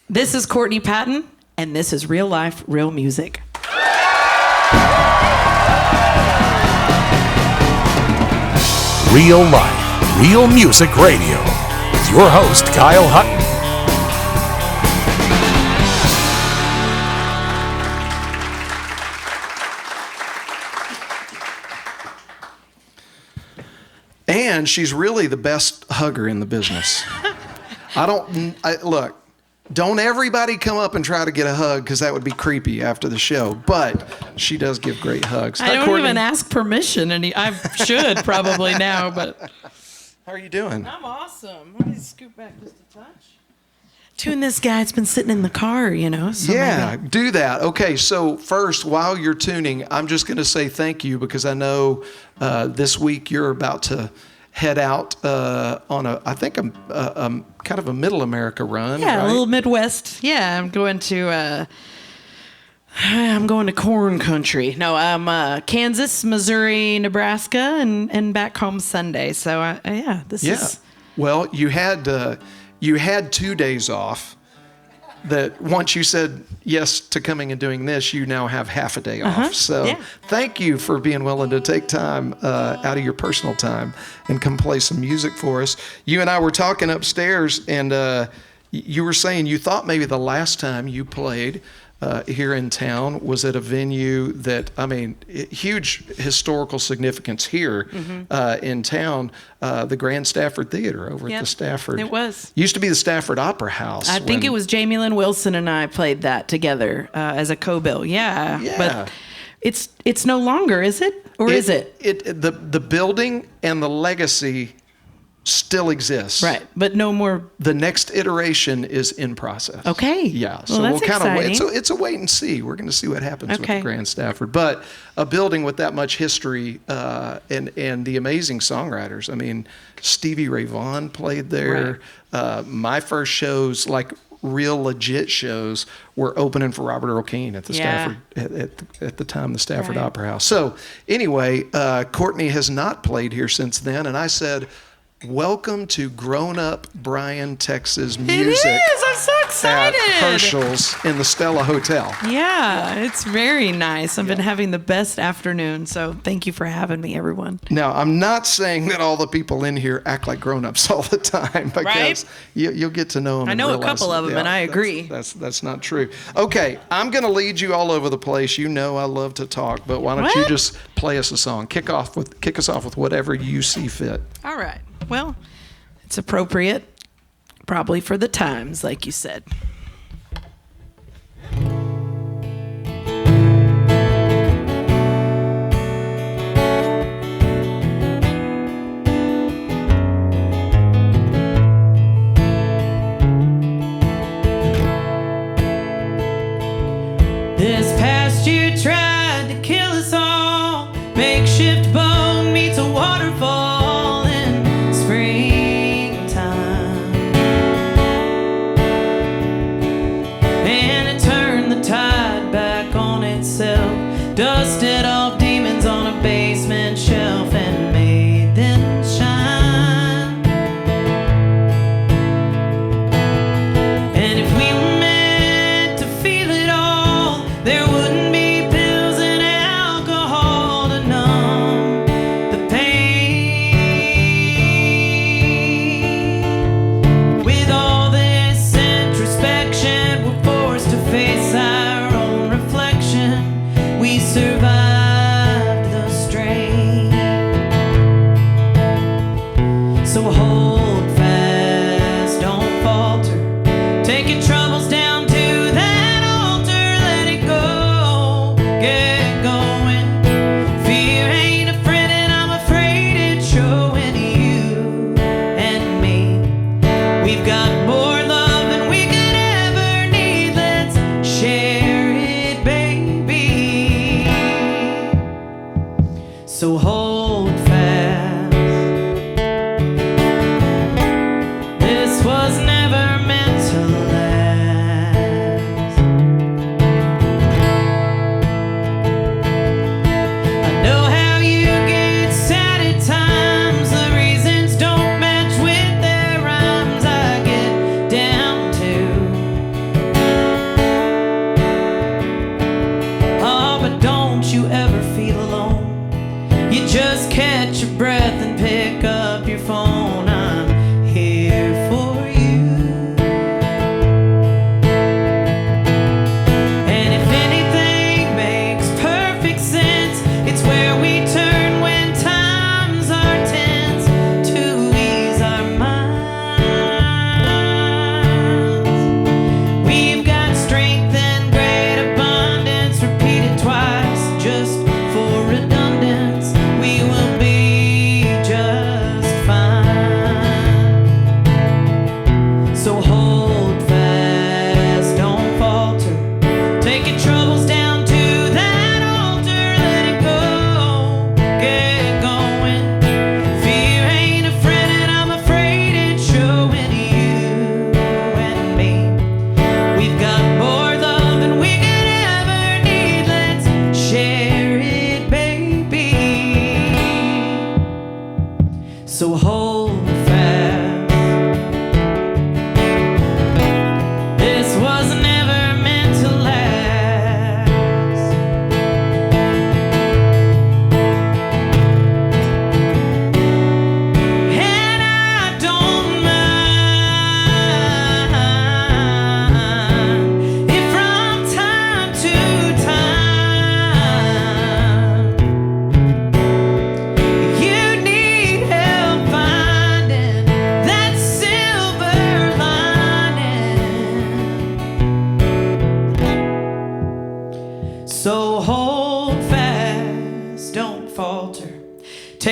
This is Courtney Patton, and this is Real Life, Real Music. Real Life, Real Music Radio with your host, Kyle Hutton. And she's really the best hugger in the business. Look, don't everybody come up and try to get a hug because that would be creepy after the show. But she does give great hugs. I don't even ask permission, and I should probably now. But how are you doing? I'm awesome. Let me scoot back just a touch. Tune this guy. It's been sitting in the car, So yeah, maybe. do that. Okay, so first, while you're tuning, I'm just going to say thank you because I know this week you're about to head out on a kind of a middle America run. Yeah, right? a little Midwest. Yeah, I'm going to corn country. No, I'm Kansas, Missouri, Nebraska, and back home Sunday. So this is. Well, you had 2 days off. That once you said yes to coming and doing this, you now have half a day off. So Thank you for being willing to take time out of your personal time and come play some music for us. You and I were talking upstairs, and you were saying you thought maybe the last time you played here in town was at a venue that, huge historical significance here in town, the Grand Stafford Theater over at the Stafford. It was. Used to be the Stafford Opera House. I think it was Jamie Lynn Wilson and I played that together as a co-bill. Yeah. But it's no longer, is it? Or is it? The building and the legacy still exists. Right, but no more. The next iteration is in process. Okay. Yeah, so we'll kind of wait. So it's a wait and see. We're going to see what happens with the Grand Stafford. But a building with that much history and the amazing songwriters. Stevie Ray Vaughan played there. Right. My first shows, like real legit shows, were opening for Robert Earl Keen at the Stafford at the time, the Stafford Opera House. So anyway, Courtney has not played here since then, and I said, welcome to grown-up Bryan, Texas music. It is. I'm so excited. At Herschel's in the Stella Hotel. Yeah, it's very nice. I've been having the best afternoon, so thank you for having me, everyone. Now, I'm not saying that all the people in here act like grown-ups all the time, because you'll get to know them. I know a couple of them, and I agree. That's not true. Okay, I'm going to lead you all over the place. You know I love to talk, but why don't you just play us a song? Kick us off with whatever you see fit. All right. Well, it's appropriate, probably for the times, like you said. This past year tried to kill us all. Makeshift bone meets a waterfall.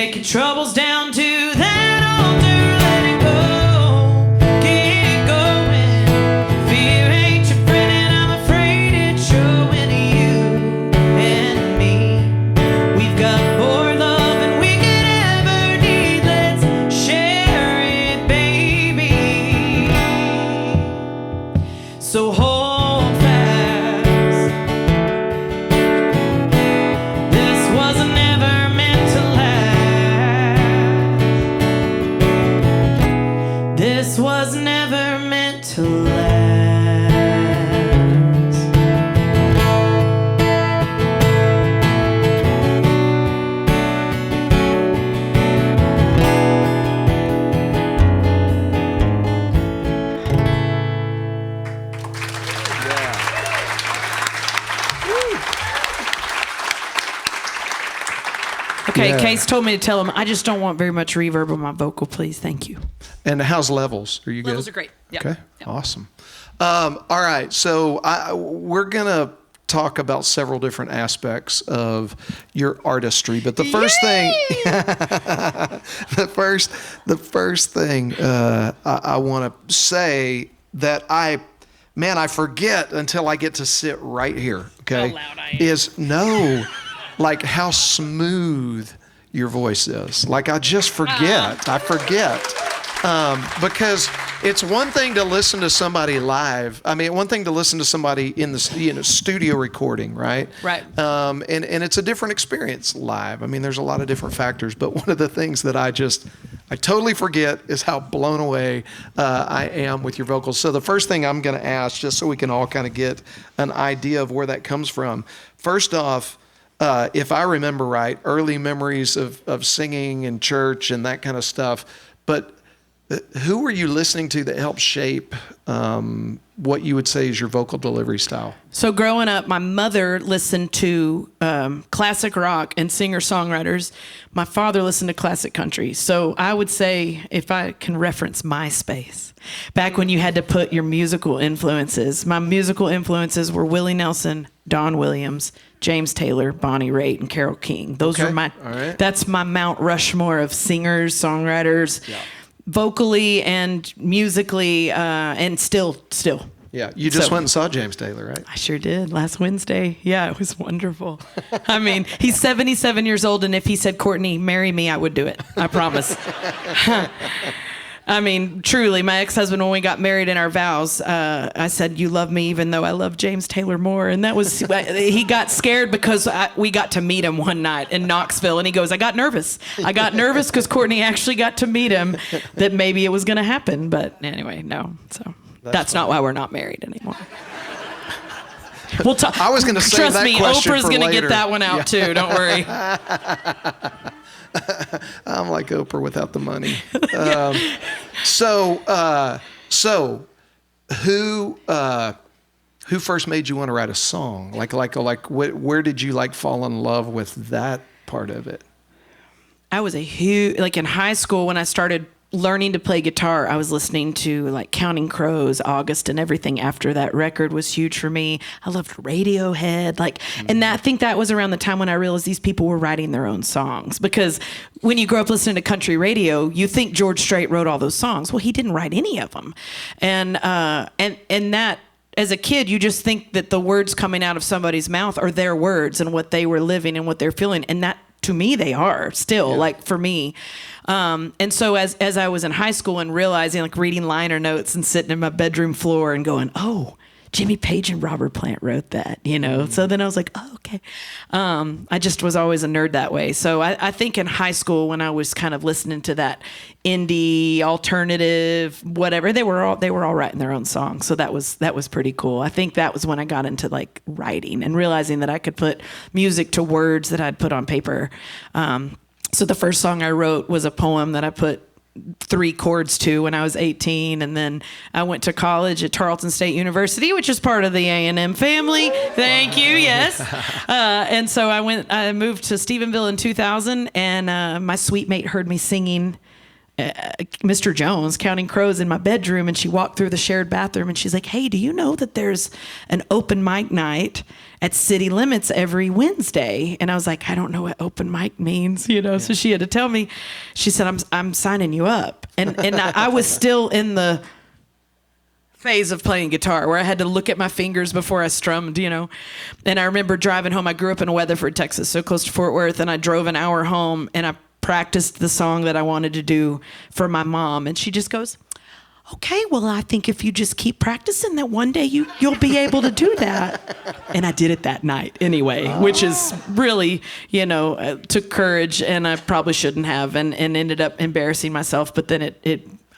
Take your troubles down to that altar, let it go, get going. Fear ain't your friend and I'm afraid it's showing you and me. We've got more love than we could ever need, let's share it, baby. So hold fast. This was never meant to last. This was never meant to last. Okay, Yeah. Case told me to tell him, I just don't want very much reverb on my vocal, please. Thank you. And how's levels? Are you good? Levels are great. Yeah. Okay, Yeah. awesome. All right, so we're going to talk about several different aspects of your artistry, but the first thing, the first thing I want to say that I forget until I get to sit right here. Okay, How loud I am. is like how smooth your voice is. Like I just forget. I forget. Because it's one thing to listen to somebody live. I mean, one thing to listen to somebody in the studio recording, right? Right. And it's a different experience live. I mean, there's a lot of different factors, but one of the things that I totally forget is how blown away I am with your vocals. So the first thing I'm going to ask, just so we can all kind of get an idea of where that comes from. First off, if I remember right, early memories of singing in church and that kind of stuff. But who were you listening to that helped shape what you would say is your vocal delivery style? So growing up, my mother listened to classic rock and singer-songwriters. My father listened to classic country. So I would say, if I can reference MySpace, back when you had to put your musical influences, my musical influences were Willie Nelson, Don Williams, James Taylor, Bonnie Raitt, and Carole King. Those were my, all right. That's my Mount Rushmore of singers, songwriters, vocally and musically, and still. Yeah, you just went and saw James Taylor, right? I sure did last Wednesday. Yeah, it was wonderful. I mean, he's 77 years old, and if he said, Courtney, marry me, I would do it. I promise. I mean, truly, my ex-husband, when we got married in our vows, I said, you love me even though I love James Taylor more. And that was, he got scared because we got to meet him one night in Knoxville. And he goes, I got nervous. I got nervous because Courtney actually got to meet him, that maybe it was going to happen. But anyway, no. So that's not why we're not married anymore. We'll talk. I was going to say Trust that me, question Oprah's for going to later. get that one out too. Don't worry. I'm like Oprah without the money. So who first made you want to write a song? Like where did you fall in love with that part of it? I was in high school when I started learning to play guitar, I was listening to Counting Crows, August, and everything after that record was huge for me. I loved Radiohead, and I think that was around the time when I realized these people were writing their own songs. Because when you grow up listening to country radio, you think George Strait wrote all those songs. Well, he didn't write any of them, and that. As a kid, you just think that the words coming out of somebody's mouth are their words and what they were living and what they're feeling, and that. To me, they are still for me. And so as I was in high school and realizing, reading liner notes and sitting in my bedroom floor and going, oh, Jimmy Page and Robert Plant wrote that, So then I was like, oh, okay. I just was always a nerd that way. So I think in high school when I was kind of listening to that indie, alternative, whatever, they were all writing their own songs. So that was pretty cool. I think that was when I got into writing and realizing that I could put music to words that I'd put on paper. So the first song I wrote was a poem that I put 3 chords to when I was 18, and then I went to college at Tarleton State University, which is part of the A&M family. Thank you, yes. And so I moved to Stephenville in 2000, and my suite mate heard me singing Mr. Jones counting crows in my bedroom, and she walked through the shared bathroom and she's like, hey, do you know that there's an open mic night at City Limits every Wednesday? And I was like, I don't know what open mic means, So she had to tell me. She said, I'm signing you up. And I was still in the phase of playing guitar where I had to look at my fingers before I strummed, And I remember driving home. I grew up in Weatherford, Texas, so close to Fort Worth, and I drove an hour home and I practiced the song that I wanted to do for my mom. And she just goes, okay, well, I think if you just keep practicing that one day you'll be able to do that. And I did it that night anyway, which is really, took courage, and I probably shouldn't have, and ended up embarrassing myself. But then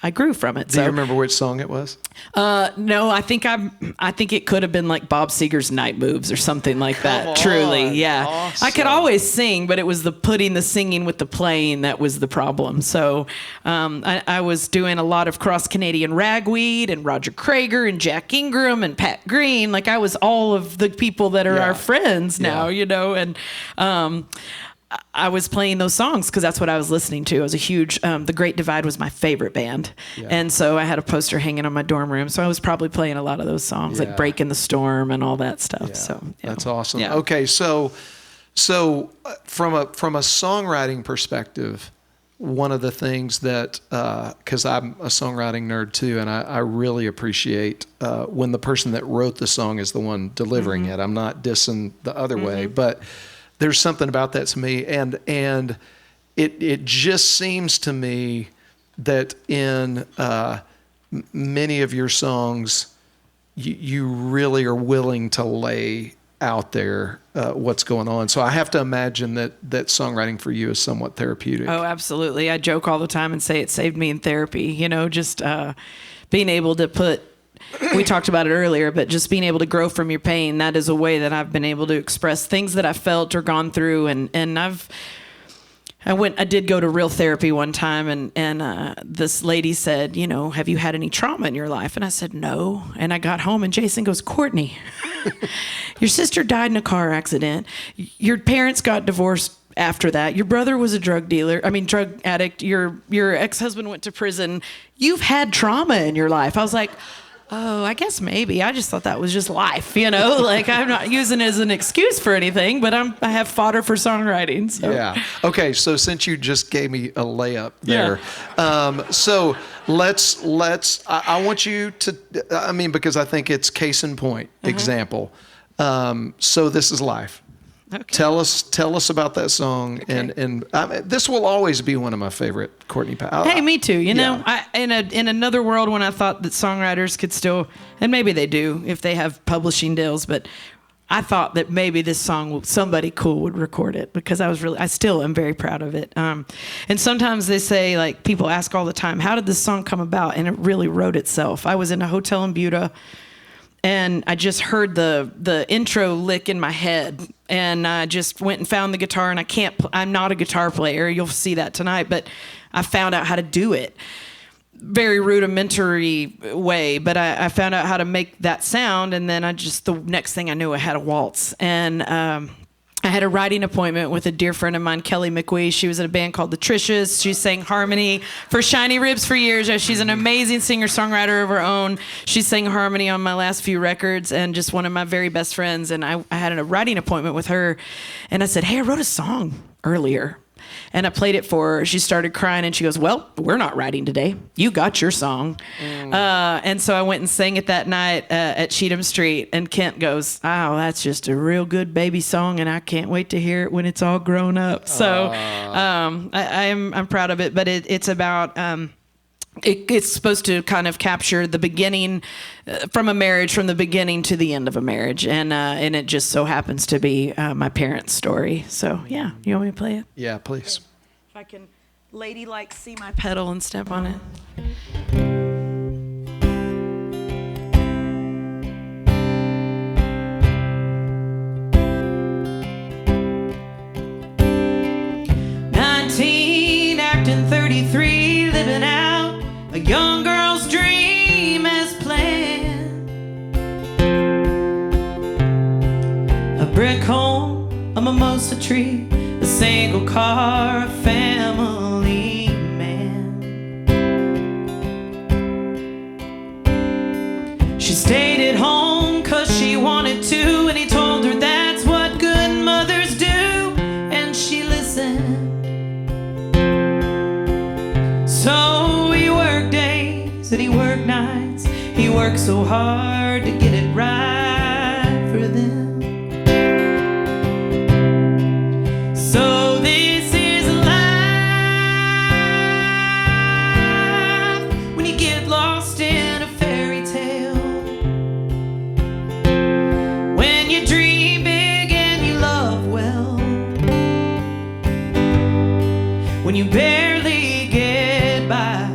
I grew from it. Do you remember which song it was? No, I think it could have been like Bob Seger's Night Moves or something like that. Come on. Truly, yeah. Awesome. I could always sing, but it was putting the singing with the playing that was the problem. So I was doing a lot of cross Canadian ragweed and Roger Krager and Jack Ingram and Pat Green. Like I was all of the people that are our friends now, and I was playing those songs because that's what I was listening to. I was a huge, The Great Divide was my favorite band. Yeah. And so I had a poster hanging on my dorm room. So I was probably playing a lot of those songs, like Breaking the Storm and all that stuff. Yeah. So that's awesome. Yeah. Okay. So from a songwriting perspective, one of the things that, cause I'm a songwriting nerd too, and I really appreciate, when the person that wrote the song is the one delivering it. I'm not dissing the other way, but there's something about that to me, and it just seems to me that in many of your songs, you really are willing to lay out there what's going on. So I have to imagine that songwriting for you is somewhat therapeutic. Oh, absolutely. I joke all the time and say it saved me in therapy. Just being able to put. We talked about it earlier, but just being able to grow from your pain, that is a way that I've been able to express things that I felt or gone through. And I did go to real therapy one time, and this lady said, have you had any trauma in your life? And I said, no. And I got home and Jason goes, Courtney, your sister died in a car accident. Your parents got divorced after that. Your brother was a drug addict. Your ex-husband went to prison. You've had trauma in your life. I was like, oh, I guess maybe. I just thought that was just life, Like I'm not using it as an excuse for anything, but I have fodder for songwriting. So. Yeah. Okay. So since you just gave me a layup there, so let's. I want you to. Because I think it's case in point example. So This Is Life. Okay. Tell us about that song, okay. and this will always be one of my favorite Courtney Patton. Hey, me too. In another world when I thought that songwriters could still, and maybe they do if they have publishing deals, but I thought that maybe this song somebody cool would record it because I still am very proud of it. And sometimes they say, like, people ask all the time, how did this song come about? And it really wrote itself. I was in a hotel in Buda. And I just heard the intro lick in my head, and I just went and found the guitar. And I'm not a guitar player. You'll see that tonight, but I found out how to do it. Very rudimentary way, but I found out how to make that sound. And then the next thing I knew, I had a waltz. And I had a writing appointment with a dear friend of mine, Kelly McWee. She was in a band called the Trishas. She sang harmony for Shiny Ribs for years. She's an amazing singer-songwriter of her own. She sang harmony on my last few records, and just one of my very best friends. And I had a writing appointment with her, and I said, hey, I wrote a song earlier. And I played it for her. She started crying, and she goes, well, we're not writing today. You got your song. And so I went and sang it that night at Cheatham Street. And Kent goes, oh, that's just a real good baby song, and I can't wait to hear it when it's all grown up. So I'm proud of it. But it's about... It's supposed to kind of capture the beginning from a marriage, from the beginning to the end of a marriage, and it just so happens to be my parents' story. So yeah, you want me to play it? Yeah, please. If I can, ladylike, see my pedal and step on it. Acting 33, living out a young girl's dream as planned. A brick home, a mimosa tree, a single car, a family man. stayed at home 'cause she wanted to, and he told her that's what good mothers do, and she listened. So he worked days and he worked nights, he worked so hard to get it right for them. So this is life when you get lost in a fairy tale, when you dream big and you love well, when you barely get by.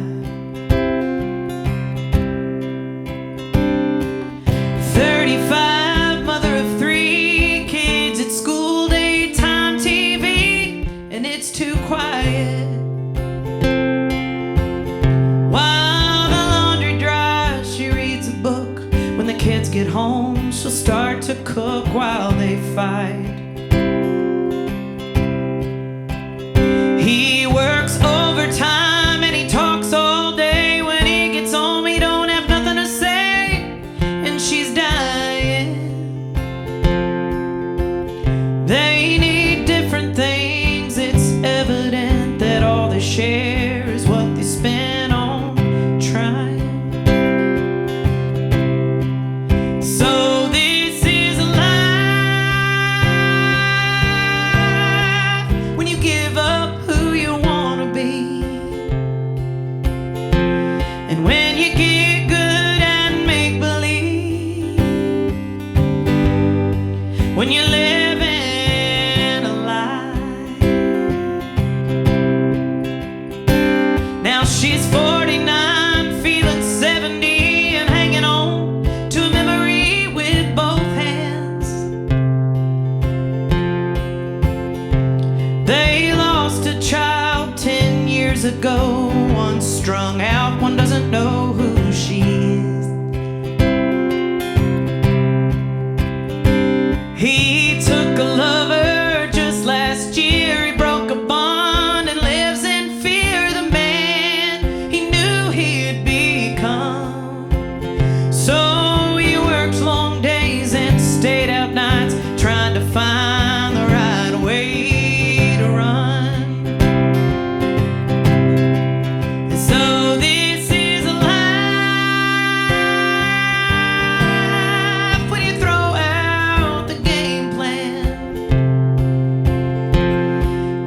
35, mother of 3 kids at school, daytime TV, and it's too quiet. While the laundry dries, she reads a book. When the kids get home, she'll start to cook while they fight. He works overtime and he talks all day. When he gets home, he don't have nothing to say, and she's dying. They need different things. It's evident that all they share is what they spend on trying. So this is a life when you give up who you want to be, and when you get good and make believe, when you're living a lie. Now she's 49, feeling 70, and hanging on to a memory with both hands. They lost a child 10 years ago. One's strung out, one doesn't know who she is. He took a lover just last year. He broke a bond and lives in fear. The man he knew he'd become. So he worked long days and stayed out nights, trying to find the right way to run. And so this is a life when you throw out the game plan,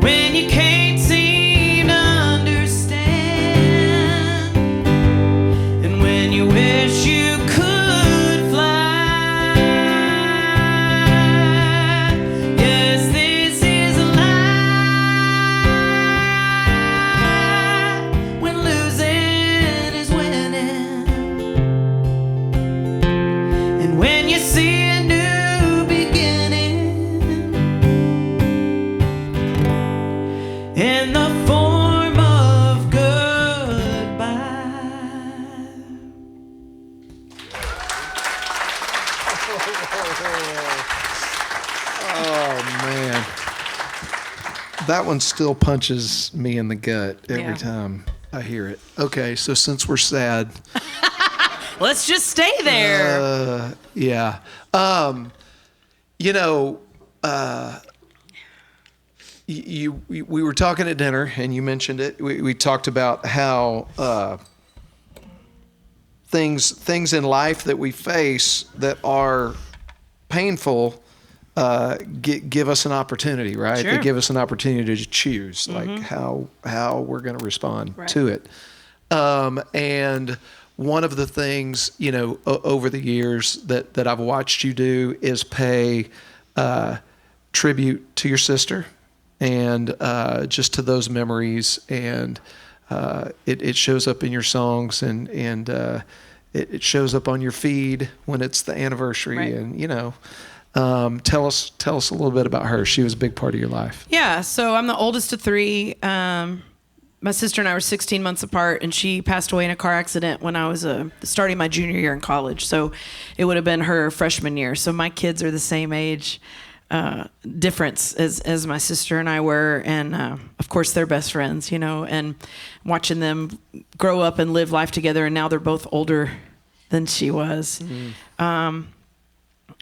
when you can't seem to understand, and when you wish you could fly. Yes, this is a life when losing is winning, and when you see a new beginning in the form of goodbye. Oh man, that one still punches me in the gut every Yeah. time I hear it. Okay, so since we're sad, Let's just stay there. yeah, you know, we were talking at dinner and you mentioned it. We talked about how things in life that we face that are painful give us an opportunity, right? Sure. They give us an opportunity to choose, like how we're going to respond to it. And one of the things, you know, over the years that I've watched you do is pay tribute to your sister and just to those memories. And it shows up in your songs and it shows up on your feed when it's the anniversary. Right. And, you know, tell us a little bit about her. She was a big part of your life. Yeah, so I'm the oldest of 3. My sister and I were 16 months apart, and she passed away in a car accident when I was starting my junior year in college. So it would have been her freshman year. So my kids are the same age difference as my sister and I were. And of course, they're best friends, you know, and watching them grow up and live life together. And now they're both older than she was.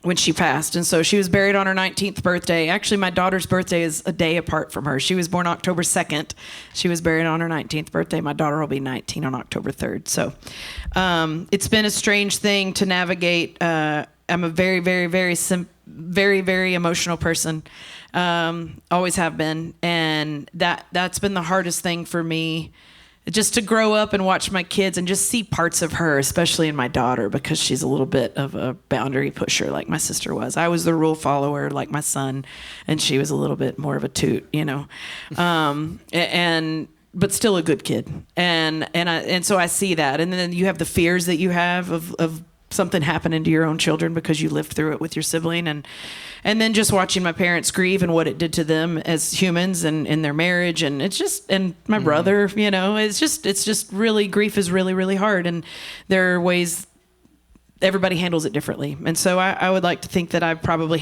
When she passed. And so she was buried on her 19th birthday. Actually, my daughter's birthday is a day apart from her. She was born October 2nd. She was buried on her 19th birthday. My daughter will be 19 on October 3rd. So it's been a strange thing to navigate. I'm a very, very, very, very, very emotional person. Always have been. And that's been the hardest thing for me. Just to grow up and watch my kids and just see parts of her, especially in my daughter, because she's a little bit of a boundary pusher like my sister was. I was the rule follower like my son, and she was a little bit more of a toot, you know. But still a good kid. And so I see that. And then you have the fears that you have of something happening to your own children because you lived through it with your sibling, and then just watching my parents grieve and what it did to them as humans and in their marriage, and it's just, and my brother, you know, it's just really, grief is really, really hard, and there are ways everybody handles it differently. And so I would like to think that I probably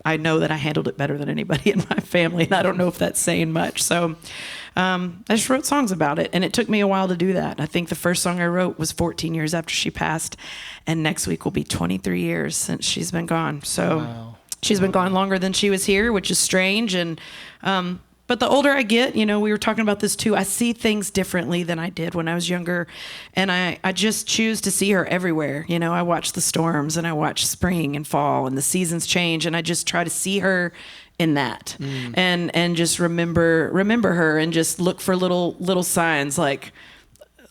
I know that I handled it better than anybody in my family, and I don't know if that's saying much. So I just wrote songs about it, and it took me a while to do that. I think the first song I wrote was 14 years after she passed, and next week will be 23 years since she's been gone. So wow. She's been gone longer than she was here, which is strange. And but the older I get, you know, we were talking about this too, I see things differently than I did when I was younger, and I just choose to see her everywhere. You know, I watch the storms, and I watch spring and fall, and the seasons change, and I just try to see her in that, and just remember her, and just look for little signs like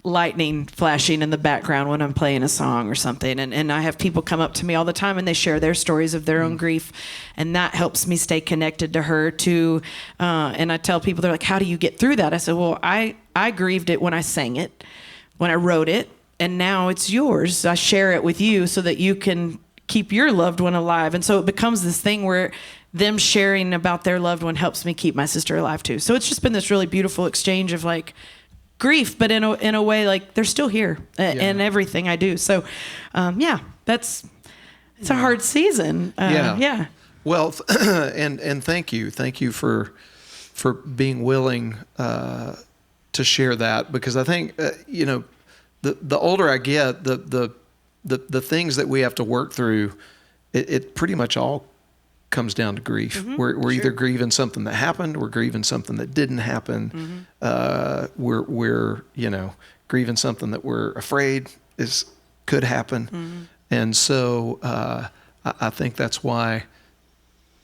lightning flashing in the background when I'm playing a song or something. And I have people come up to me all the time, and they share their stories of their own grief, and that helps me stay connected to her too. And I tell people, they're like, how do you get through that? I said, well, I grieved it when I sang it, when I wrote it, and now it's yours. I share it with you so that you can keep your loved one alive. And so it becomes this thing where them sharing about their loved one helps me keep my sister alive too. So it's just been this really beautiful exchange of like grief, but in a way, like they're still here in everything I do. So, it's a hard season. Yeah. Well, and thank you for being willing to share that, because I think the older I get, the things that we have to work through, it pretty much all comes down to grief. We're either grieving something that happened, we're grieving something that didn't happen. We're grieving something that we're afraid could happen. And so I think that's why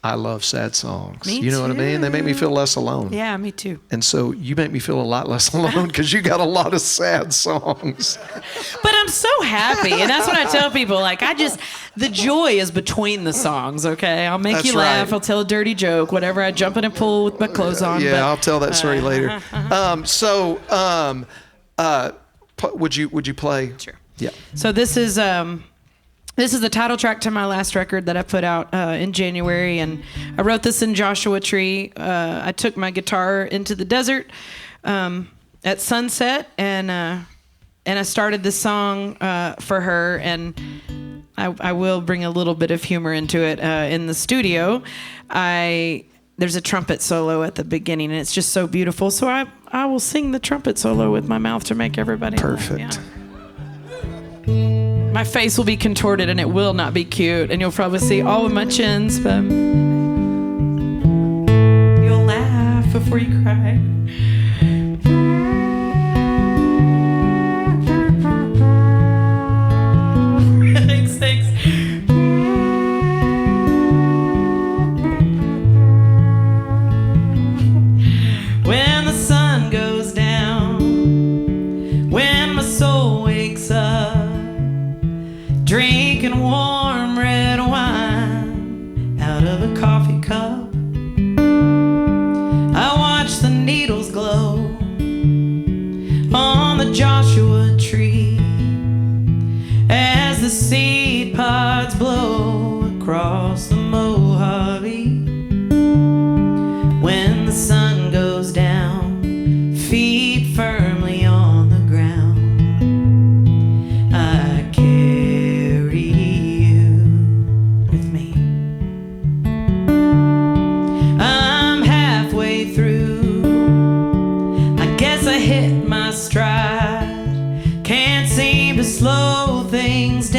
I love sad songs. You know what I mean? They make me feel less alone. Yeah, me too. And so you make me feel a lot less alone because you got a lot of sad songs. But I'm so happy. And that's what I tell people. Like, the joy is between the songs, okay? I'll make you laugh. Right. I'll tell a dirty joke, whatever. I jump in a pool with my clothes on. Yeah, I'll tell that story later. Would you play? Sure. Yeah. So this is the title track to my last record that I put out in January, and I wrote this in Joshua Tree. I took my guitar into the desert at sunset, and I started this song for her, and I will bring a little bit of humor into it. In the studio, there's a trumpet solo at the beginning, and it's just so beautiful. So I will sing the trumpet solo with my mouth to make everybody perfect. Laugh. Yeah. My face will be contorted, and it will not be cute, and you'll probably see all of my chins, but you'll laugh before you cry. Thanks. When the sun goes down, when my soul wakes up, drinking warm red wine out of a coffee cup, I watch the needles glow on the Joshua tree as the seed pods blow across the Mojave. When the sun goes down, feet firmly on the ground, I carry you with me. I'm halfway through, I guess I hit my stride, can't seem to slow things down.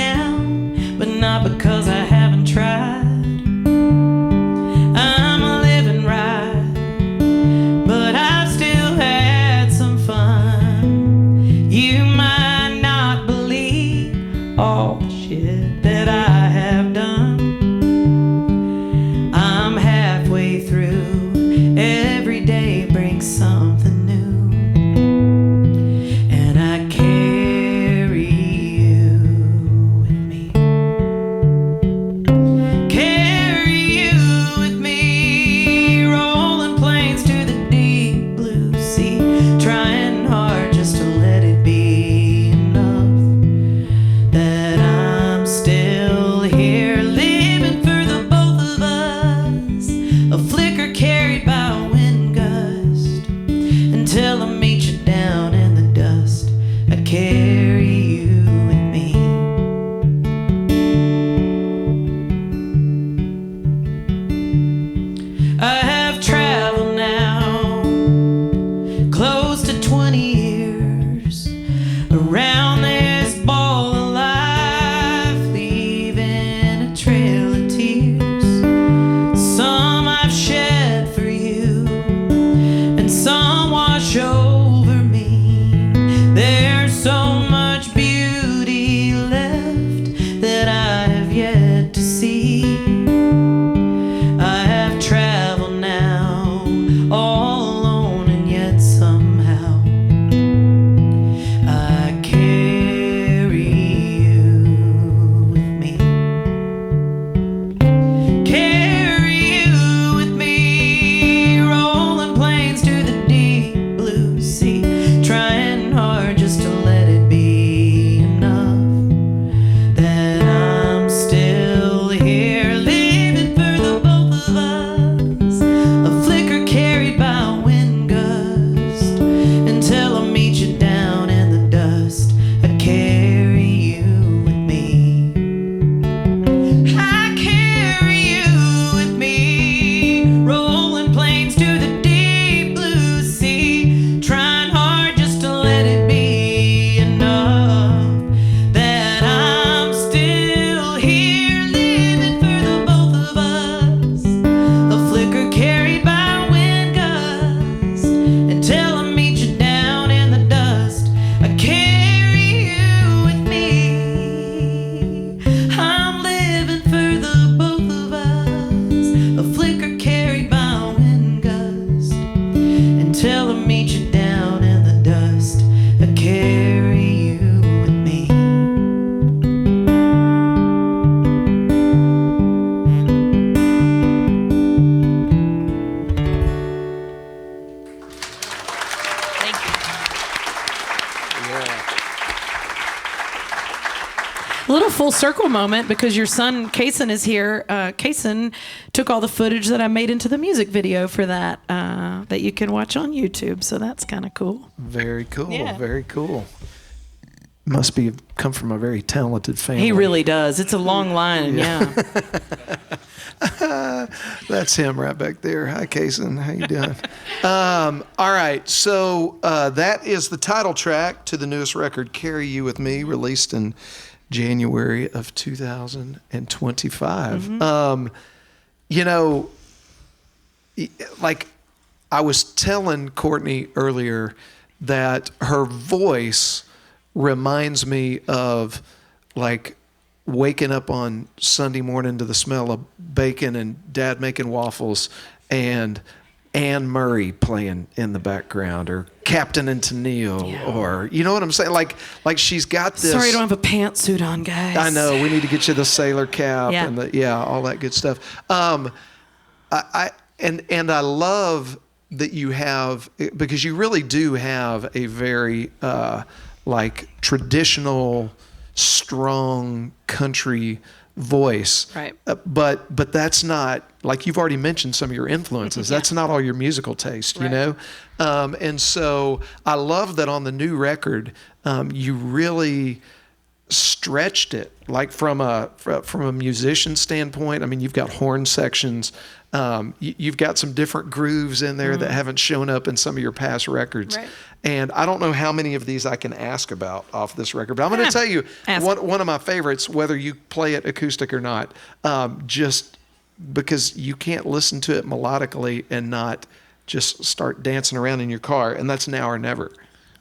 full circle moment because your son, Kason, is here. Kason took all the footage that I made into the music video for that, that you can watch on YouTube. So that's kind of cool. Very cool. Yeah. Very cool. Must be come from a very talented family. He really does. It's a long line, yeah. That's him right back there. Hi, Kason. How you doing? All right. So that is the title track to the newest record, "Carry You With Me," released in January of 2025. You know, like I was telling Courtney earlier that her voice reminds me of like waking up on Sunday morning to the smell of bacon and Dad making waffles and Anne Murray playing in the background, or Captain and Tennille, or you know what I'm saying? Like she's got this. Sorry, I don't have a pantsuit on, guys. I know, we need to get you the sailor cap and all that good stuff. I love that you have, because you really do have a very like traditional, strong country voice, right? But that's not, like you've already mentioned some of your influences. That's not all your musical taste, you know. And so I love that on the new record, you really stretched it, like from a musician standpoint. I mean, you've got horn sections. You've got some different grooves in there that haven't shown up in some of your past records. Right. And I don't know how many of these I can ask about off this record, but I'm going to tell you one of my favorites, whether you play it acoustic or not, just because you can't listen to it melodically and not just start dancing around in your car, and that's Now or Never.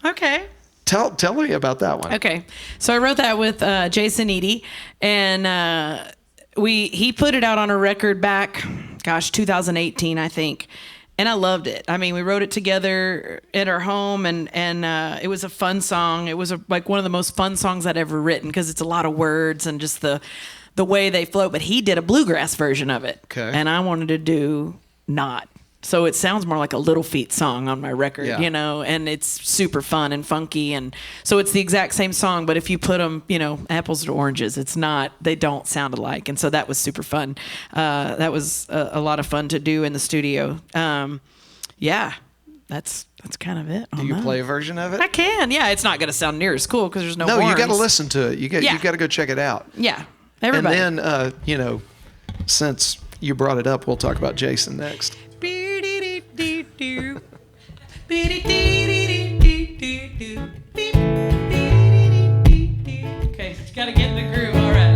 Okay. Tell me about that one. Okay. So I wrote that with Jason Eady, and he put it out on a record back, 2018, I think. And I loved it. I mean, we wrote it together at our home, and it was a fun song. It was like one of the most fun songs I'd ever written, because it's a lot of words and just the way they flow. But he did a bluegrass version of it, and I wanted to do not. So it sounds more like a Little Feat song on my record, you know, and it's super fun and funky. And so it's the exact same song, but if you put them, you know, apples to oranges, they don't sound alike. And so that was super fun. That was a lot of fun to do in the studio. That's kind of it. Do you play a version of it? I can. Yeah. It's not going to sound near as cool because there's no horns. You got to listen to it. You got to go check it out. Yeah. Everybody. And then, you know, since you brought it up, we'll talk about Jason next. Okay, you gotta get in the groove, all right.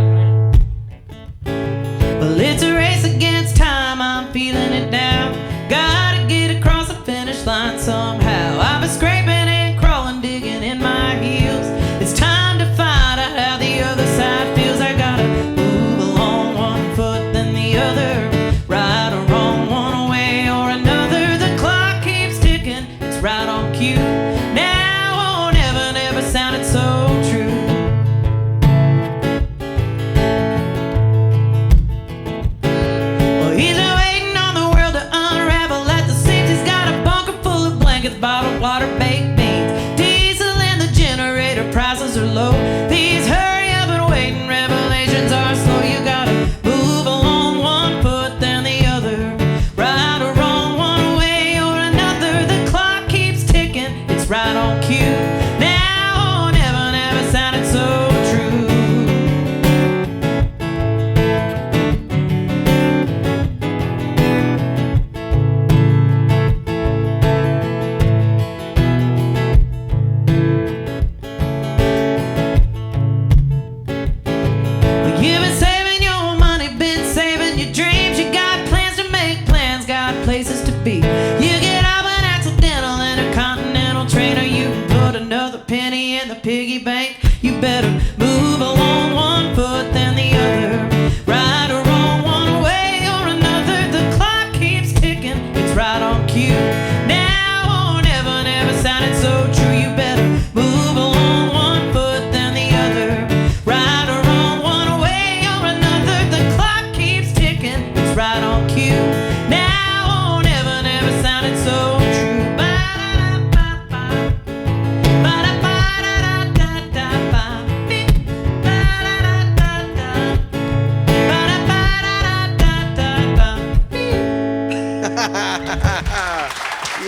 Well, it's a race against time, I'm feeling it now. Gotta get across the finish line somehow. I've been scraping and crawling, digging in my heels. It's time to find out how the other side feels. I gotta move along one foot, then the other. Right or wrong, one way or another. The clock keeps ticking, it's right on cue. Now or never, never sounded so true.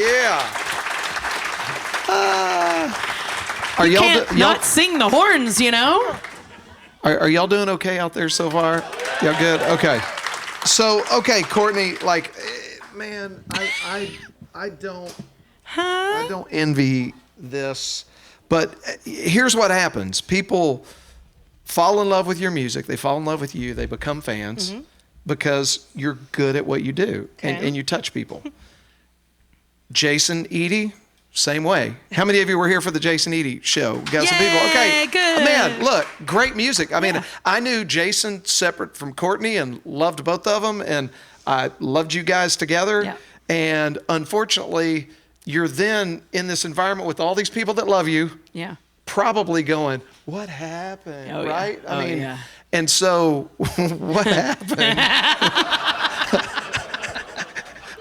Yeah. Are You y'all can't not sing the horns, you know? Are y'all doing okay out there so far? Y'all good? Okay. So, okay, Courtney, like, man, I don't envy this, but here's what happens. People fall in love with your music. They fall in love with you. They become fans because you're good at what you do and you touch people. Jason Eady, same way. How many of you were here for the Jason Eady show? Got some people. Okay. Good. Man, look, great music. I mean, I knew Jason separate from Courtney and loved both of them, and I loved you guys together. Yeah. And unfortunately, you're then in this environment with all these people that love you. Yeah. Probably going, what happened? Oh, right? Yeah. I mean, and so what happened?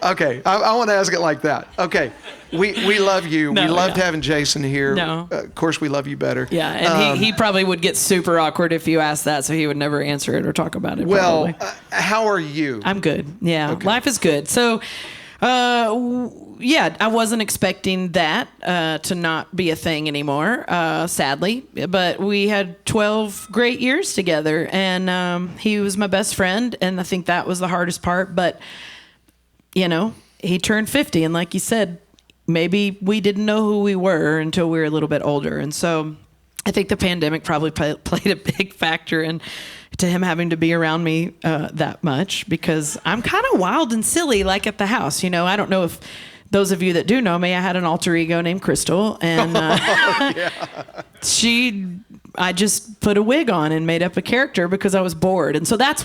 Okay, I want to ask it like that. Okay, we love you. We loved having Jason here. No. Of course, we love you better. Yeah, and he probably would get super awkward if you asked that, so he would never answer it or talk about it. Well, how are you? I'm good. Yeah, Okay. Life is good. So, yeah, I wasn't expecting that to not be a thing anymore, sadly. But we had 12 great years together, and he was my best friend, and I think that was the hardest part. But, you know, he turned 50, and like you said, maybe we didn't know who we were until we were a little bit older. And so I think the pandemic probably played a big factor to him having to be around me that much, because I'm kind of wild and silly, like at the house. You know, I don't know if those of you that do know me, I had an alter ego named Crystal, and I just put a wig on and made up a character because I was bored. And so that's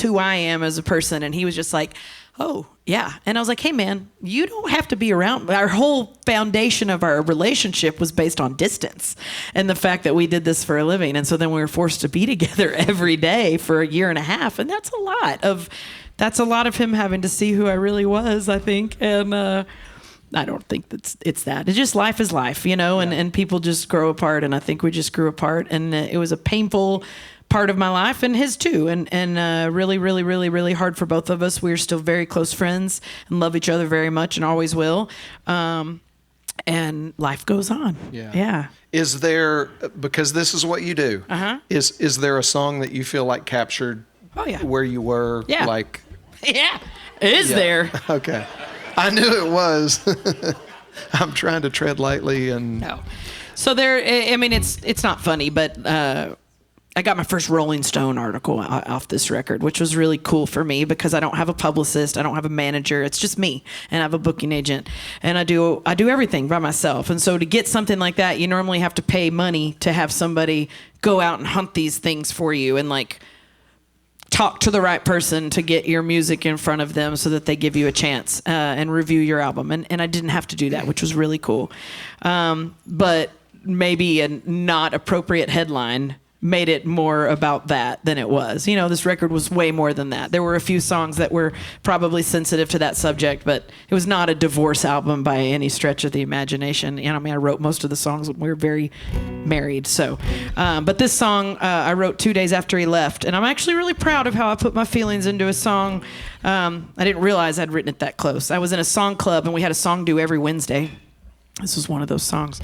who I am as a person. And he was just like, oh, yeah. And I was like, hey, man, you don't have to be around. Our whole foundation of our relationship was based on distance and the fact that we did this for a living. And so then we were forced to be together every day for a year and a half. And that's a lot of him having to see who I really was, I think. And I don't think it's that. It's just life is life, you know, and people just grow apart. And I think we just grew apart. And it was a painful part of my life, and his too, and really, really, really, really hard for both of us. We're still very close friends and love each other very much and always will. And life goes on. Yeah. Is there, because this is what you do, is there a song that you feel like captured where you were? Yeah. Like, Is there? Okay. I knew it was. I'm trying to tread lightly and... No. So I mean, it's not funny, but I got my first Rolling Stone article off this record, which was really cool for me because I don't have a publicist, I don't have a manager. It's just me, and I have a booking agent, and I do everything by myself. And so to get something like that, you normally have to pay money to have somebody go out and hunt these things for you and like talk to the right person to get your music in front of them so that they give you a chance and review your album. And I didn't have to do that, which was really cool. But maybe a not appropriate headline made it more about that than it was. You know, this record was way more than that. There were a few songs that were probably sensitive to that subject, but it was not a divorce album by any stretch of the imagination. You know, I mean, I wrote most of the songs when we were very married. So, but this song I wrote 2 days after he left, and I'm actually really proud of how I put my feelings into a song. I didn't realize I'd written it that close. I was in a song club, and we had a song due every Wednesday. This was one of those songs.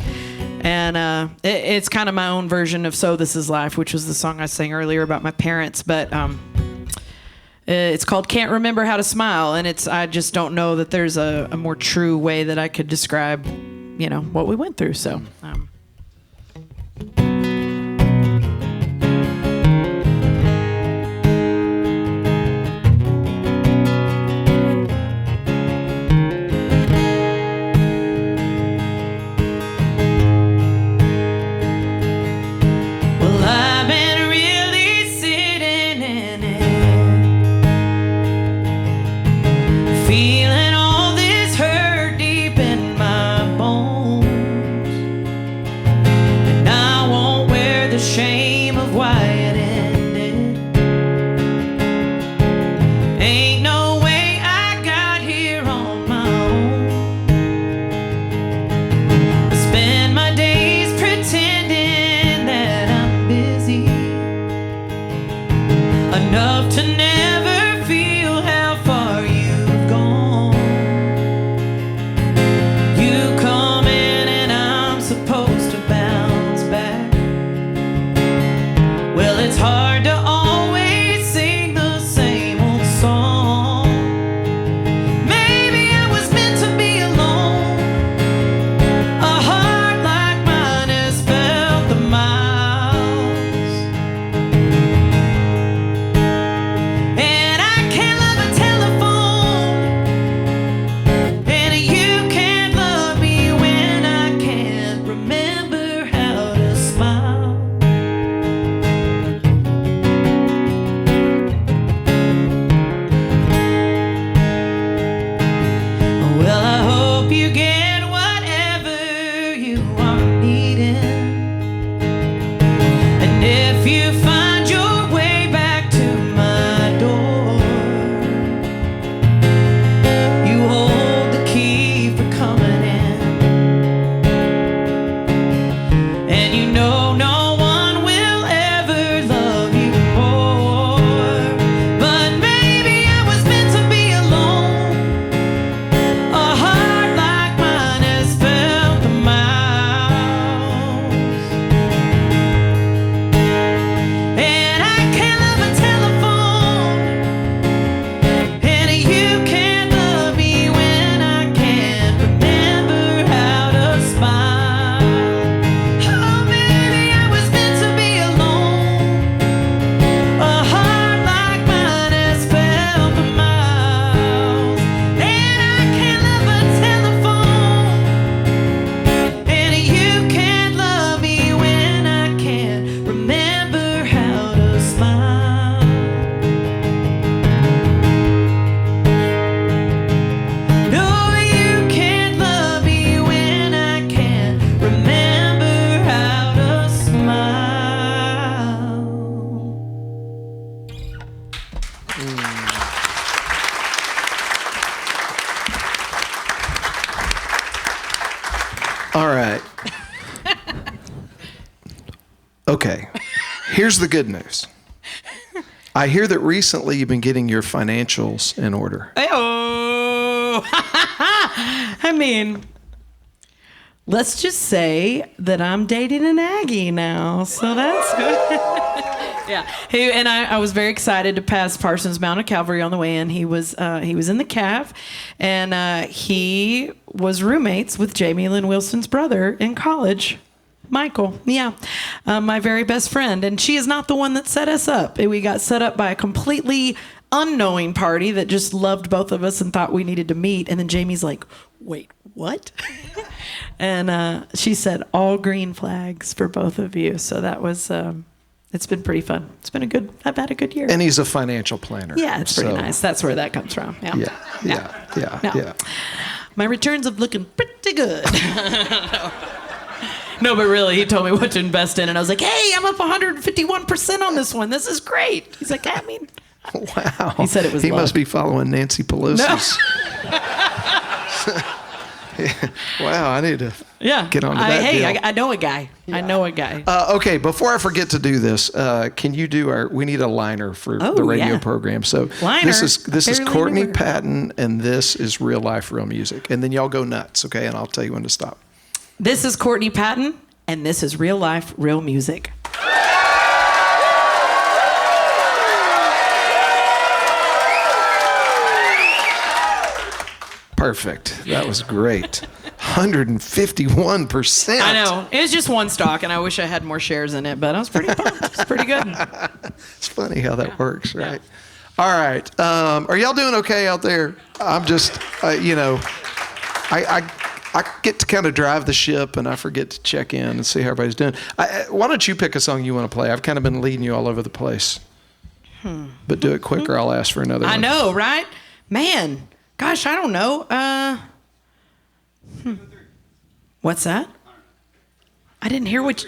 And it's kind of my own version of So This Is Life, which was the song I sang earlier about my parents. But it's called Can't Remember How to Smile. And I just don't know that there's a more true way that I could describe, you know, what we went through. So... Feeling all this hurt deep in my bones. All right. Okay. Here's the good news. I hear that recently you've been getting your financials in order. Oh, I mean, let's just say that I'm dating an Aggie now, so that's good. Yeah, I was very excited to pass Parsons Mounted Cavalry on the way in. He was in the Cav, and he was roommates with Jamie Lynn Wilson's brother in college. Michael, yeah, my very best friend. And she is not the one that set us up. We got set up by a completely unknowing party that just loved both of us and thought we needed to meet. And then Jamie's like, wait, what? And she said, all green flags for both of you. So that was, it's been pretty fun. I've had a good year. And he's a financial planner. Yeah, it's pretty nice. That's where that comes from. Yeah. My returns have looking pretty good. No, but really, he told me what to invest in, and I was like, hey, I'm up 151% on this one. This is great. He's like, I mean. Wow. He said it was He luck. must be following Nancy Pelosi's. No. Wow, I need to get on to that deal. I know a guy. Yeah. I know a guy. Okay, before I forget to do this, can you do we need a liner for the radio program. So liner. This is Courtney Patton, and this is Real Life, Real Music. And then y'all go nuts, okay? And I'll tell you when to stop. This is Courtney Patton, and this is Real Life, Real Music. Perfect. That was great. 151%. I know. It was just one stock, and I wish I had more shares in it, but I was pretty pumped. It's pretty good. It's funny how that works, right? Yeah. All right. Are y'all doing okay out there? I'm just, I get to kind of drive the ship, and I forget to check in and see how everybody's doing. Why don't you pick a song you want to play? I've kind of been leading you all over the place. But do it quick, or I'll ask for another one. I know, right? Man, gosh, I don't know. What's that? I didn't hear what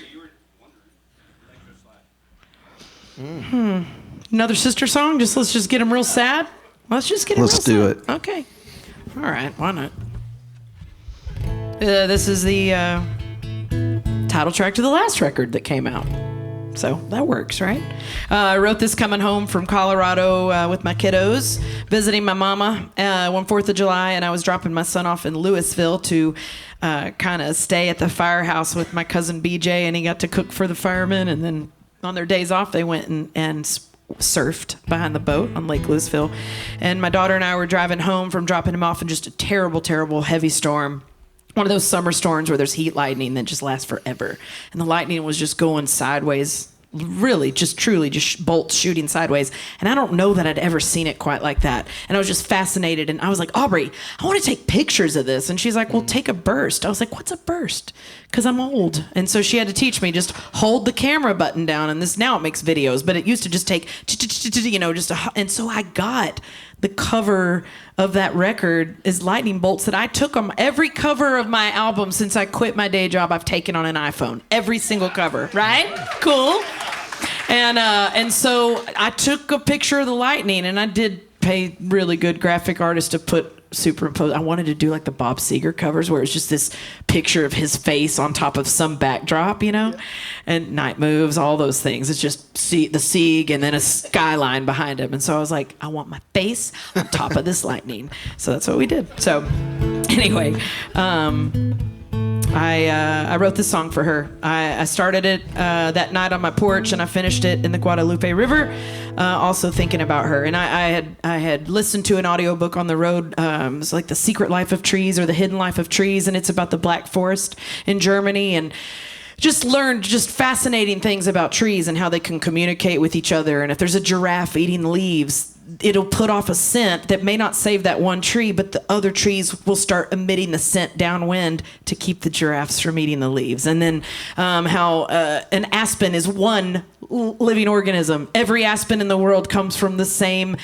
Another sister song? Let's just get them real sad? Let's just get them real sad. Let's do it. Okay. All right, why not? This is the title track to the last record that came out. So that works, right? I wrote this coming home from Colorado with my kiddos, visiting my mama one 4th of July, and I was dropping my son off in Louisville to kind of stay at the firehouse with my cousin BJ, and he got to cook for the firemen, and then on their days off, they went and surfed behind the boat on Lake Louisville. And my daughter and I were driving home from dropping him off in just a terrible, terrible heavy storm. One of those summer storms where there's heat lightning that just lasts forever. And the lightning was just going sideways, really, just truly, just bolts shooting sideways. And I don't know that I'd ever seen it quite like that. And I was just fascinated. And I was like, Aubrey, I want to take pictures of this. And she's like, well, take a burst. I was like, what's a burst? Because I'm old. And so she had to teach me, just hold the camera button down. And this now it makes videos, but it used to just take, and so I got the cover of that record is lightning bolts that I took on every cover of my album since I quit my day job. I've taken on an iPhone, every single cover, right? Cool. And so I took a picture of the lightning, and I did pay really good graphic artists to superimpose. I wanted to do like the Bob Seger covers where it's just this picture of his face on top of some backdrop, and Night Moves, all those things. It's just the Sieg and then a skyline behind him. And so I was like, I want my face on top of this lightning. So that's what we did. So anyway, I wrote this song for her. I started it that night on my porch, and I finished it in the Guadalupe River, also thinking about her. And I had listened to an audiobook on the road. It was like The Secret Life of Trees or The Hidden Life of Trees, and it's about the Black Forest in Germany, and just learned fascinating things about trees and how they can communicate with each other. And if there's a giraffe eating leaves, it'll put off a scent that may not save that one tree, but the other trees will start emitting the scent downwind to keep the giraffes from eating the leaves. And then how an aspen is one living organism. Every aspen in the world comes from the same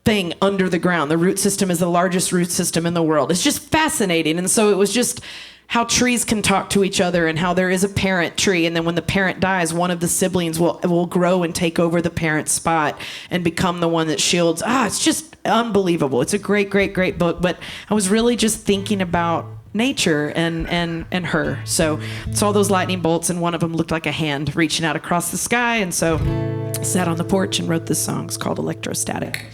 thing under the ground. The root system is the largest root system in the world. It's just fascinating. And so it was just how trees can talk to each other and how there is a parent tree, and then when the parent dies, one of the siblings will grow and take over the parent's spot and become the one that shields. It's just unbelievable. It's a great, great, great book. But I was really just thinking about nature and her. So saw those lightning bolts, and one of them looked like a hand reaching out across the sky, and so I sat on the porch and wrote this song. It's called Electrostatic.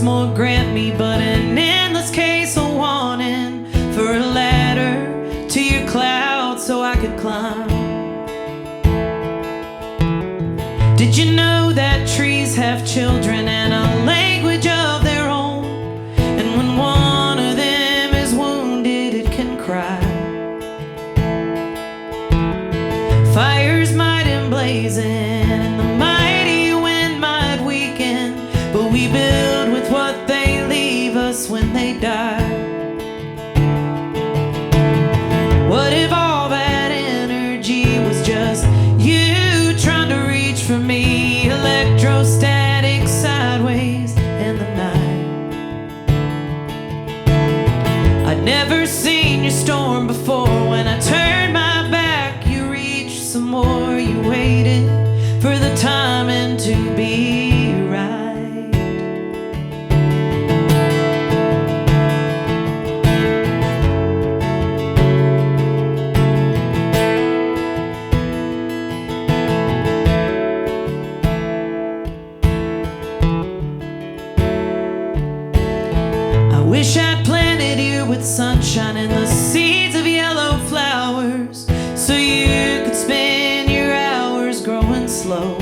More grant me, but an endless case of wanting for a ladder to your cloud so I could climb. Did you know that trees have children and a language of their own? And when one of them is wounded, it can cry. Fires might emblazon and the mighty wind might weaken, but we build with what they leave us when they die. What if all that energy was just you trying to reach for me, electrostatic sideways in the night? I'd never seen your storm before. When I turned my back, you reached some more. You waited for the timing to be right. Wish I'd planted you with sunshine and the seeds of yellow flowers, so you could spend your hours growing slow.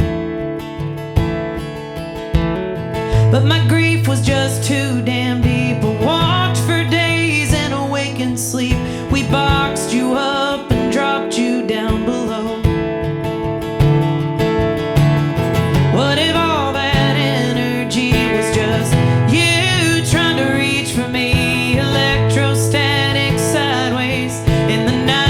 But my grief was just too damn deep. I walked for days and awakened sleep. We boxed you up and dropped you down below. What if all that energy was just you trying to reach for me, electrostatic sideways in the night?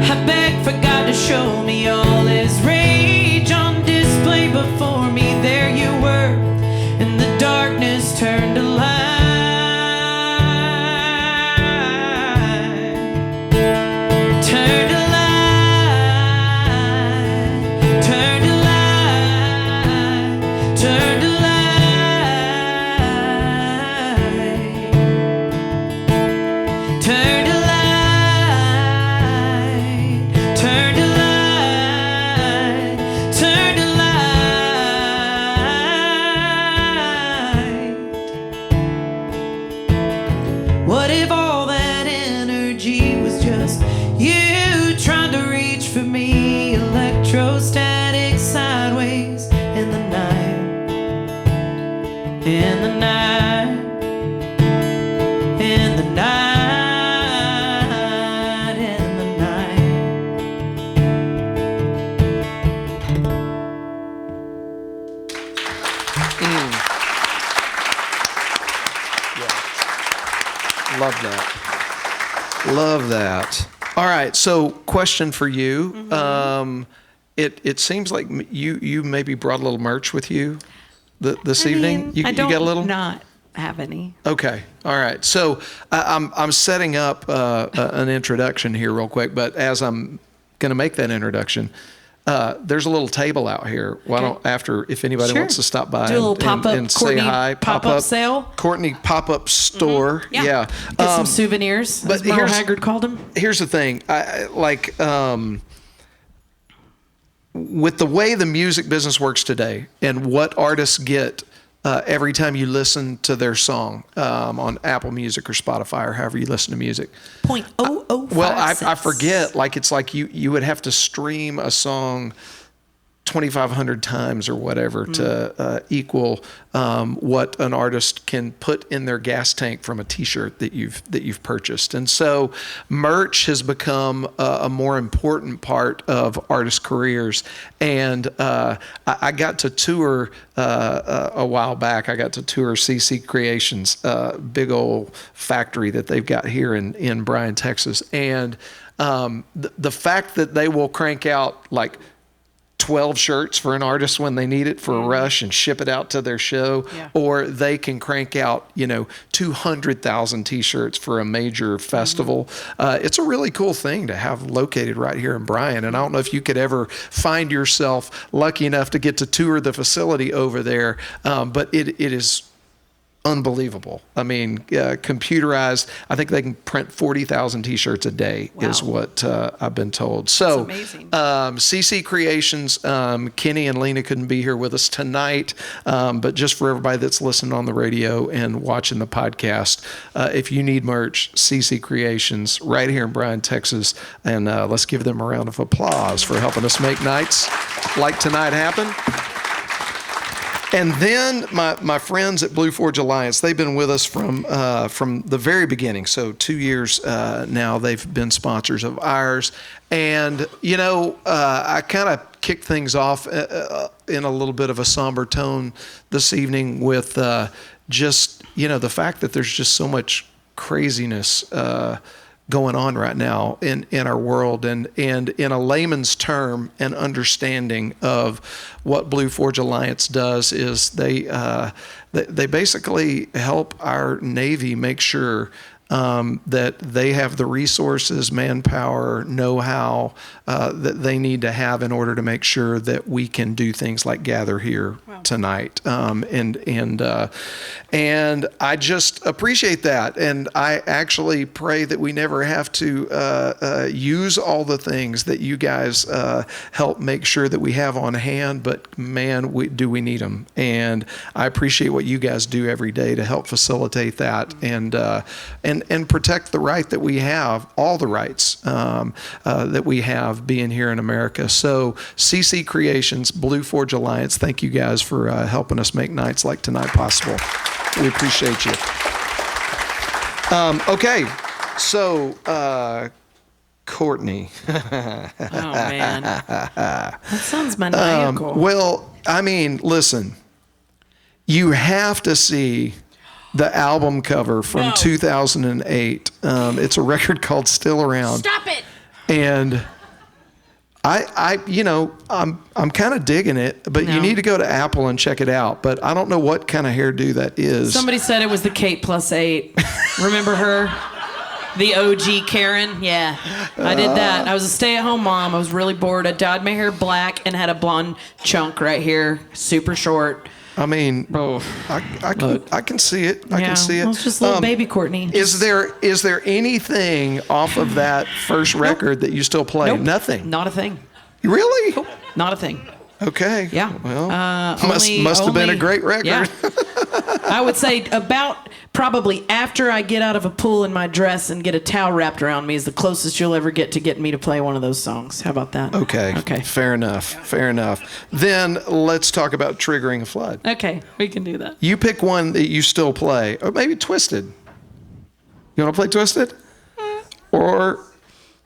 I begged for God to show me all his rage on display before me. There you were, and the darkness turned to light. Turned to light. Turned to light. Turned to light. Turn to light, turn to light, turn to light. What if all that energy was just you trying to reach for me, electrostatic sideways in the night, in the night, in the night, in the night. Love that. Love that. All right. So, question for you. It seems like you maybe brought a little merch with you this evening. You I don't got a little? not have any. Okay. All right. So I'm setting up an introduction here real quick, but as I'm going to make that introduction, there's a little table out here. Why don't if anybody Sure. wants to stop by Do a little pop-up and say Courtney hi, pop-up sale? Courtney pop-up store. Yeah. Get some souvenirs, as Merle Haggard called them. Here's the thing. With the way the music business works today and what artists get every time you listen to their song on Apple Music or Spotify or however you listen to music. 0.0056. Well, I forget. Like it's like you would have to stream a song 2,500 times or whatever to equal what an artist can put in their gas tank from a T-shirt that you've purchased. And so merch has become a more important part of artists' careers. And I got to tour a while back. I got to tour CC Creations, big old factory that they've got here in Bryan, Texas. And the fact that they will crank out like 12 shirts for an artist when they need it for a rush and ship it out to their show, or they can crank out, 200,000 T-shirts for a major festival. It's a really cool thing to have located right here in Bryan. And I don't know if you could ever find yourself lucky enough to get to tour the facility over there, but it is unbelievable. I mean, computerized, I think they can print 40,000 T-shirts a day is what I've been told. So, CC Creations, Kenny and Lena couldn't be here with us tonight, but just for everybody that's listening on the radio and watching the podcast, if you need merch, CC Creations right here in Bryan, Texas, and let's give them a round of applause for helping us make nights like tonight happen. And then my friends at Blue Forge Alliance, they've been with us from the very beginning. So 2 years now they've been sponsors of ours. And, I kind of kicked things off in a little bit of a somber tone this evening with just, the fact that there's just so much craziness going on right now in our world, and in a layman's term, an understanding of what Blue Forge Alliance does is they basically help our Navy make sure that they have the resources, manpower, know-how that they need to have in order to make sure that we can do things like gather here tonight. And I just appreciate that. And I actually pray that we never have to use all the things that you guys help make sure that we have on hand. But man, do we need them. And I appreciate what you guys do every day to help facilitate that and protect the right that we have, all the rights that we have being here in America. So CC Creations, Blue Forge Alliance, thank you guys for helping us make nights like tonight possible. We appreciate you. Okay, so Courtney. Oh, man. That sounds maniacal. Well, I mean, listen, you have to see the album cover from 2008. It's a record called Still Around. Stop it! And I'm kind of digging it, but you need to go to Apple and check it out. But I don't know what kind of hairdo that is. Somebody said it was the Kate +8. Remember her? The OG Karen? Yeah, I did that. I was a stay-at-home mom. I was really bored. I dyed my hair black and had a blonde chunk right here, super short. I mean, I can see it. I can see it. It was just little baby Courtney. Is there anything off of that first record that you still play? Nope. Nothing. Not a thing. Really? Nope. Not a thing. Okay. Yeah. Well, must have been a great record. Yeah. I would say about probably after I get out of a pool in my dress and get a towel wrapped around me is the closest you'll ever get to getting me to play one of those songs. How about that? Okay. Fair enough. Then let's talk about Triggering a Flood. Okay, we can do that. You pick one that you still play, or maybe Twisted. You want to play Twisted? Or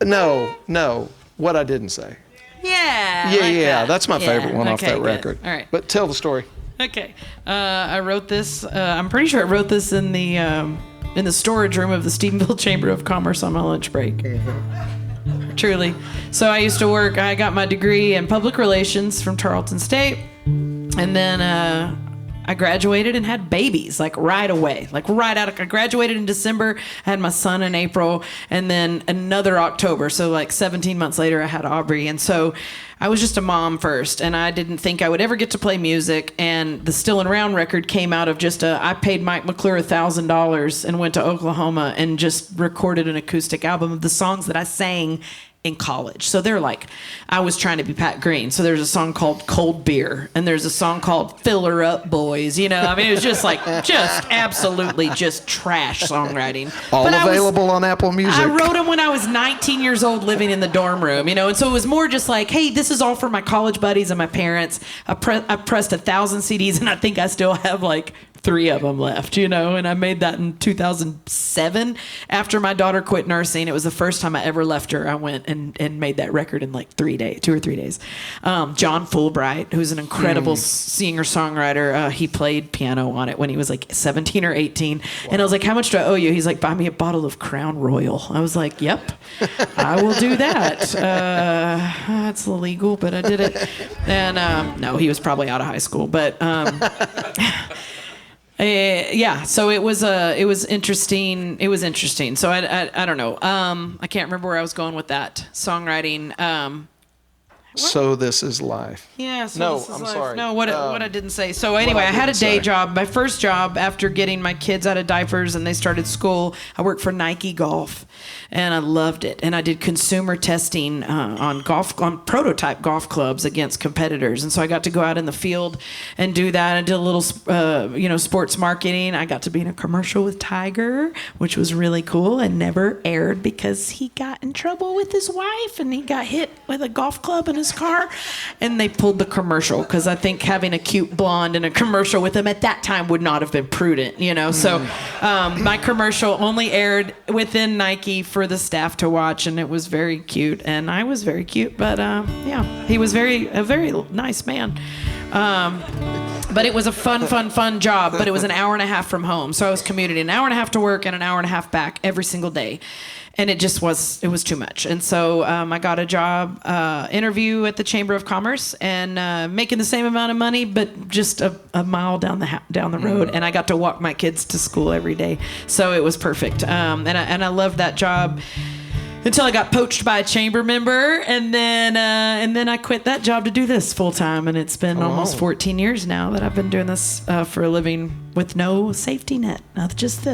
no, what I didn't say. Yeah. That's my favorite one off that good. record. All right. But tell the story. Okay. I wrote this. I'm pretty sure I wrote this in the storage room of the Stephenville Chamber of Commerce on my lunch break. Truly. So I used to work. I got my degree in public relations from Tarleton State, and then I graduated and had babies right away, right out. I graduated in December, I had my son in April, and then another October. So 17 months later, I had Aubrey. And so I was just a mom first, and I didn't think I would ever get to play music. And the Still and Round record came out of I paid Mike McClure $1,000 and went to Oklahoma and just recorded an acoustic album of the songs that I sang in college. So they're like, I was trying to be Pat Green. So there's a song called Cold Beer, and there's a song called Fill Her Up Boys. You know, I mean, it was just like, just absolutely just trash songwriting. All available on Apple Music. I wrote them when I was 19 years old living in the dorm room, you know, and so it was more just like, hey, this is all for my college buddies and my parents. I pressed 1,000 CDs, and I think I still have like 3 of them left, you know, and I made that in 2007 after my daughter quit nursing. It was the first time I ever left her. I went and made that record in like 2 or 3 days. John Fulbright, who's an incredible singer-songwriter, he played piano on it when he was like 17 or 18. Wow. And I was like, how much do I owe you? He's like, buy me a bottle of Crown Royal. I was like, yep, I will do that. It's illegal, but I did it. And no, he was probably out of high school, but yeah, so it was interesting. It was interesting. So I don't know. I can't remember where I was going with that songwriting. So this is life. Yeah. So no, this is I'm life. sorry. No, what I didn't say. So anyway, I had a day job. My first job after getting my kids out of diapers and they started school, I worked for Nike Golf, and I loved it. And I did consumer testing on prototype golf clubs against competitors. And so I got to go out in the field and do that. I did a little, sports marketing. I got to be in a commercial with Tiger, which was really cool and never aired because he got in trouble with his wife and he got hit with a golf club in his car, and they pulled the commercial because I think having a cute blonde in a commercial with him at that time would not have been prudent, you know. So my commercial only aired within Nike for the staff to watch, and it was very cute, and I was very cute, but yeah, he was a very nice man. But it was a fun job, but it was an hour and a half from home. So I was commuting an hour and a half to work and an hour and a half back every single day. And it was too much. And so I got a job interview at the Chamber of Commerce and making the same amount of money, but just a mile down the road. And I got to walk my kids to school every day. So it was perfect. And I loved that job until I got poached by a chamber member, and then I quit that job to do this full time, and it's been almost 14 years now that I've been doing this for a living with no safety net, not just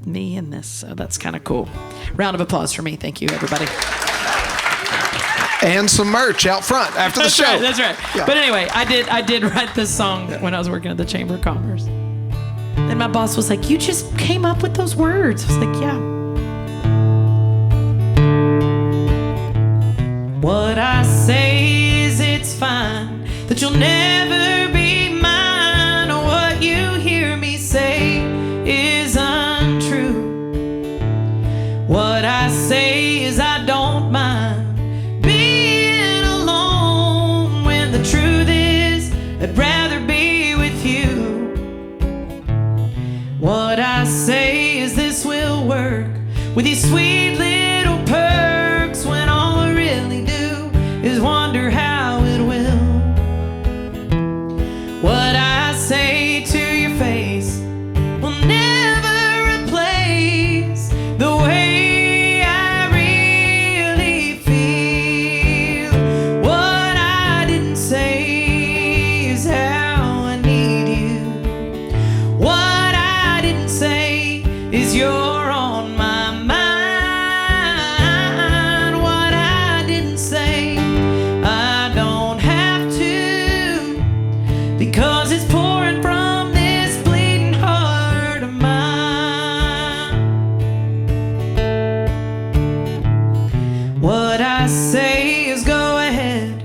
me and this. So that's kind of cool. Round of applause for me. Thank you, everybody. And some merch out front after the show. That's right. Yeah. But anyway, I did write this song when I was working at the Chamber of Commerce, and my boss was like, "You just came up with those words." I was like, "Yeah." What I say is it's fine that you'll never be mine, or what you hear me say is untrue. What I say is I don't mind being alone, when the truth is I'd rather be with you. What I say is this will work with these sweet little perks, when all I really do is wonder how it will. What I say to your face will never replace the way I really feel. What I didn't say is how I need you. What I didn't say is you're on my mind. What I didn't say I don't have to, because it's pouring from this bleeding heart of mine. What I say is go ahead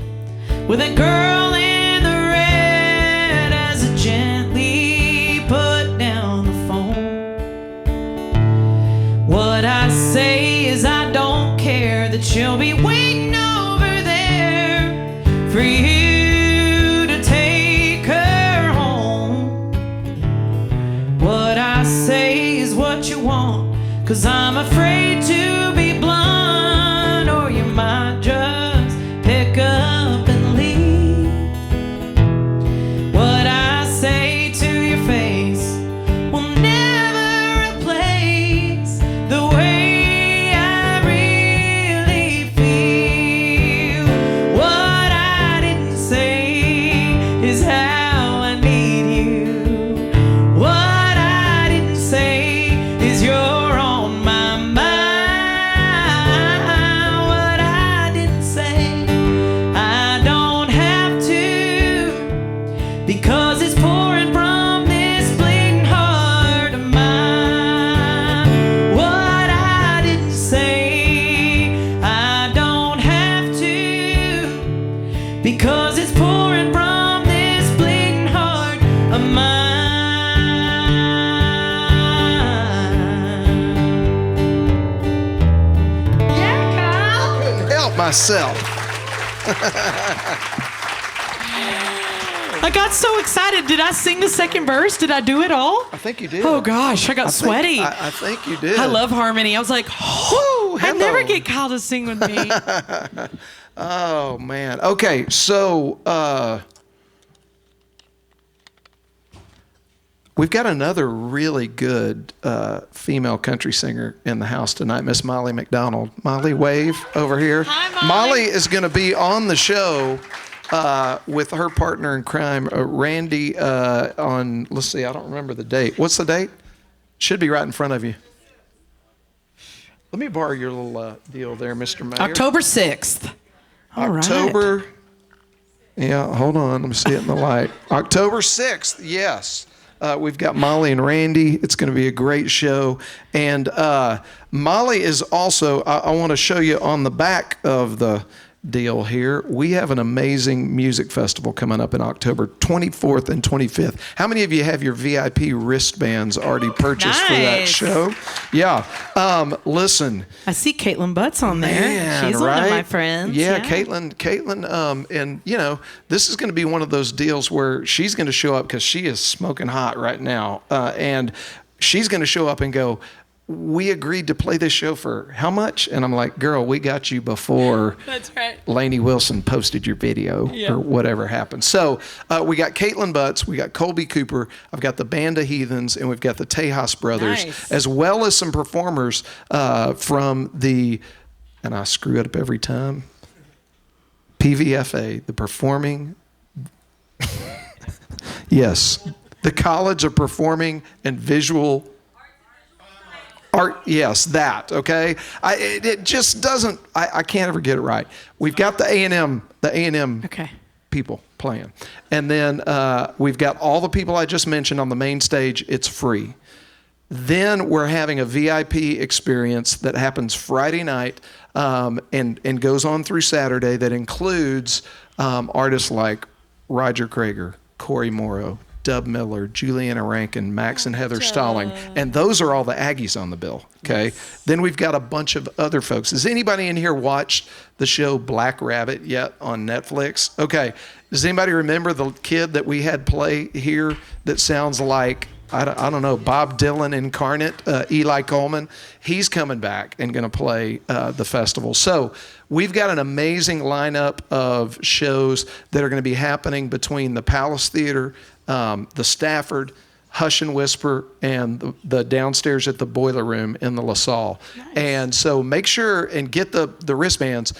with a girl in the red, as I gently put down the phone. What I say is I don't care that she'll be waiting over there for you to take her home. What I say is what you want, 'cause I'm afraid to be blunt, or you might just pick up and leave. What I say to your face will never replace the way I really feel. What I didn't say is how I need you. What I didn't say is you're on my mind. myself. I got so excited. Did I sing the second verse? Did I do it all? I think you did. Oh gosh, I got sweaty. I think you did. I love harmony. I was like, Woo, I never get Kyle to sing with me. Oh man. Okay, so we've got another really good female country singer in the house tonight, Miss Molly McDonald. Molly, wave over here. Hi, Molly. Is going to be on the show with her partner in crime, Randy, on, let's see, I don't remember the date. What's the date? Should be right in front of you. Let me borrow your little deal there, Mr. Mayor. October 6th. All right. October, yeah, hold on. Let me see it in the light. October 6th, yes. We've got Molly and Randy. It's going to be a great show. And Molly is also, I want to show you on the back of the deal here, we have an amazing music festival coming up in October 24th and 25th. How many of you have your VIP wristbands already purchased for that show? Yeah. Listen. I see Caitlin Butts on there. Man, she's one of my friends. Yeah, Caitlin, and you know, this is going to be one of those deals where she's going to show up because she is smoking hot right now. And she's going to show up and go, we agreed to play this show for how much? And I'm like, girl, we got you before That's right. Lainey Wilson posted your video or whatever happened. So we got Caitlin Butts, we got Colby Cooper, I've got the Band of Heathens, and we've got the Tejas Brothers, as well as some performers from the, and I screw it up every time, PVFA, the Performing, yes, the College of Performing and Visual Art, yes, that, okay? It just doesn't, I can't ever get it right. We've got the A&M people playing. And then we've got all the people I just mentioned on the main stage. It's free. Then we're having a VIP experience that happens Friday night and goes on through Saturday that includes artists like Roger Krager, Corey Morrow, Dub Miller, Juliana Rankin, Max and Heather Stalling. And those are all the Aggies on the bill, okay? Yes. Then we've got a bunch of other folks. Has anybody in here watched the show Black Rabbit yet on Netflix? Okay. Does anybody remember the kid that we had play here that sounds like, I don't know, Bob Dylan incarnate, Eli Coleman? He's coming back and going to play the festival. So we've got an amazing lineup of shows that are going to be happening between the Palace Theater, the Stafford, Hush and Whisper, and the downstairs at the Boiler Room in the LaSalle. Nice. And so make sure and get the wristbands.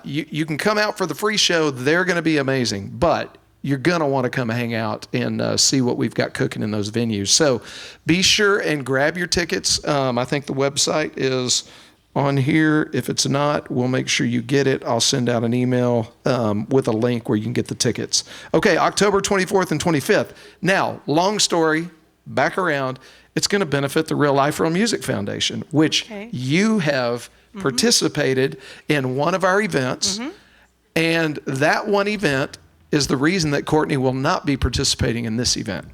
You can come out for the free show. They're going to be amazing. But you're going to want to come hang out and see what we've got cooking in those venues. So be sure and grab your tickets. I think the website is on here. If it's not, we'll make sure you get it. I'll send out an email with a link where you can get the tickets. Okay, October 24th and 25th. Now, long story, back around, it's going to benefit the Real Life Real Music Foundation, which you have participated in one of our events. And that one event is the reason that Courtney will not be participating in this event.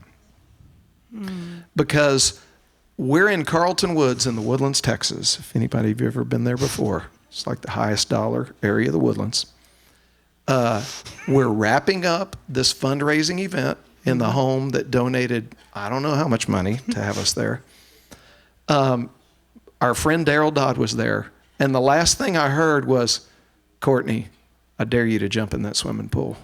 Because we're in Carlton Woods in the Woodlands, Texas. If anybody have ever been there before, it's like the highest dollar area of the Woodlands. We're wrapping up this fundraising event in the home that donated, I don't know how much money to have us there. Our friend Daryl Dodd was there. And the last thing I heard was, Courtney, I dare you to jump in that swimming pool.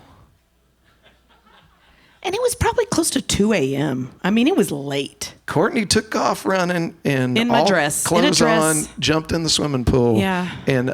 And it was probably close to 2 a.m. I mean, it was late. Courtney took off running and in my dress, clothes on, jumped in the swimming pool. Yeah. And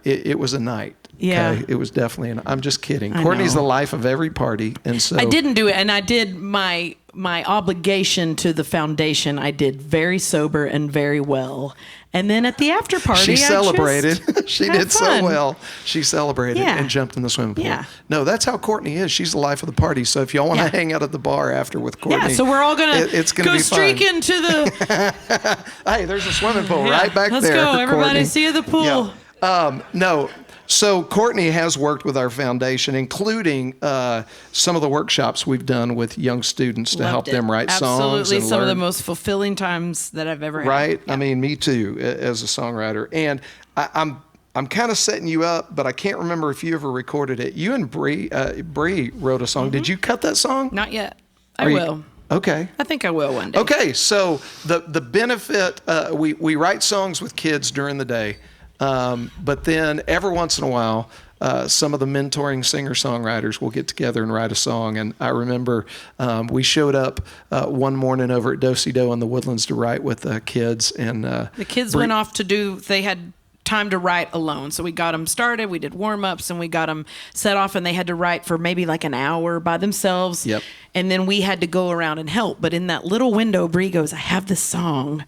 it was a night. Yeah. Okay? It was definitely I'm just kidding. Courtney's the life of every party. And so I didn't do it. And I did my obligation to the foundation. I did very sober and very well. And then at the after party, she celebrated. She did so well. She celebrated and jumped in the swimming pool. Yeah. No, that's how Courtney is. She's the life of the party. So if y'all want to hang out at the bar after with Courtney, so we're all gonna go streaking to the. Hey, there's a swimming pool right back Let's there. Let's go, everybody! Courtney. See you at the pool. Yeah. No. So Courtney has worked with our foundation, including some of the workshops we've done with young students to help them write songs. Absolutely, and some learn. of the most fulfilling times that I've ever had. Right? Yeah. I mean, me too, as a songwriter. And I'm kind of setting you up, but I can't remember if you ever recorded it. You and Bree wrote a song. Did you cut that song? Not yet. I will. Okay. I think I will one day. Okay, so the benefit, we write songs with kids during the day, but then every once in a while, some of the mentoring singer-songwriters will get together and write a song. And I remember we showed up one morning over at Dosage in the Woodlands to write with the kids. And the kids went off they had time to write alone. So we got them started, we did warm-ups, and we got them set off, and they had to write for maybe like an hour by themselves. Yep. And then we had to go around and help. But in that little window, Bree goes, I have this song.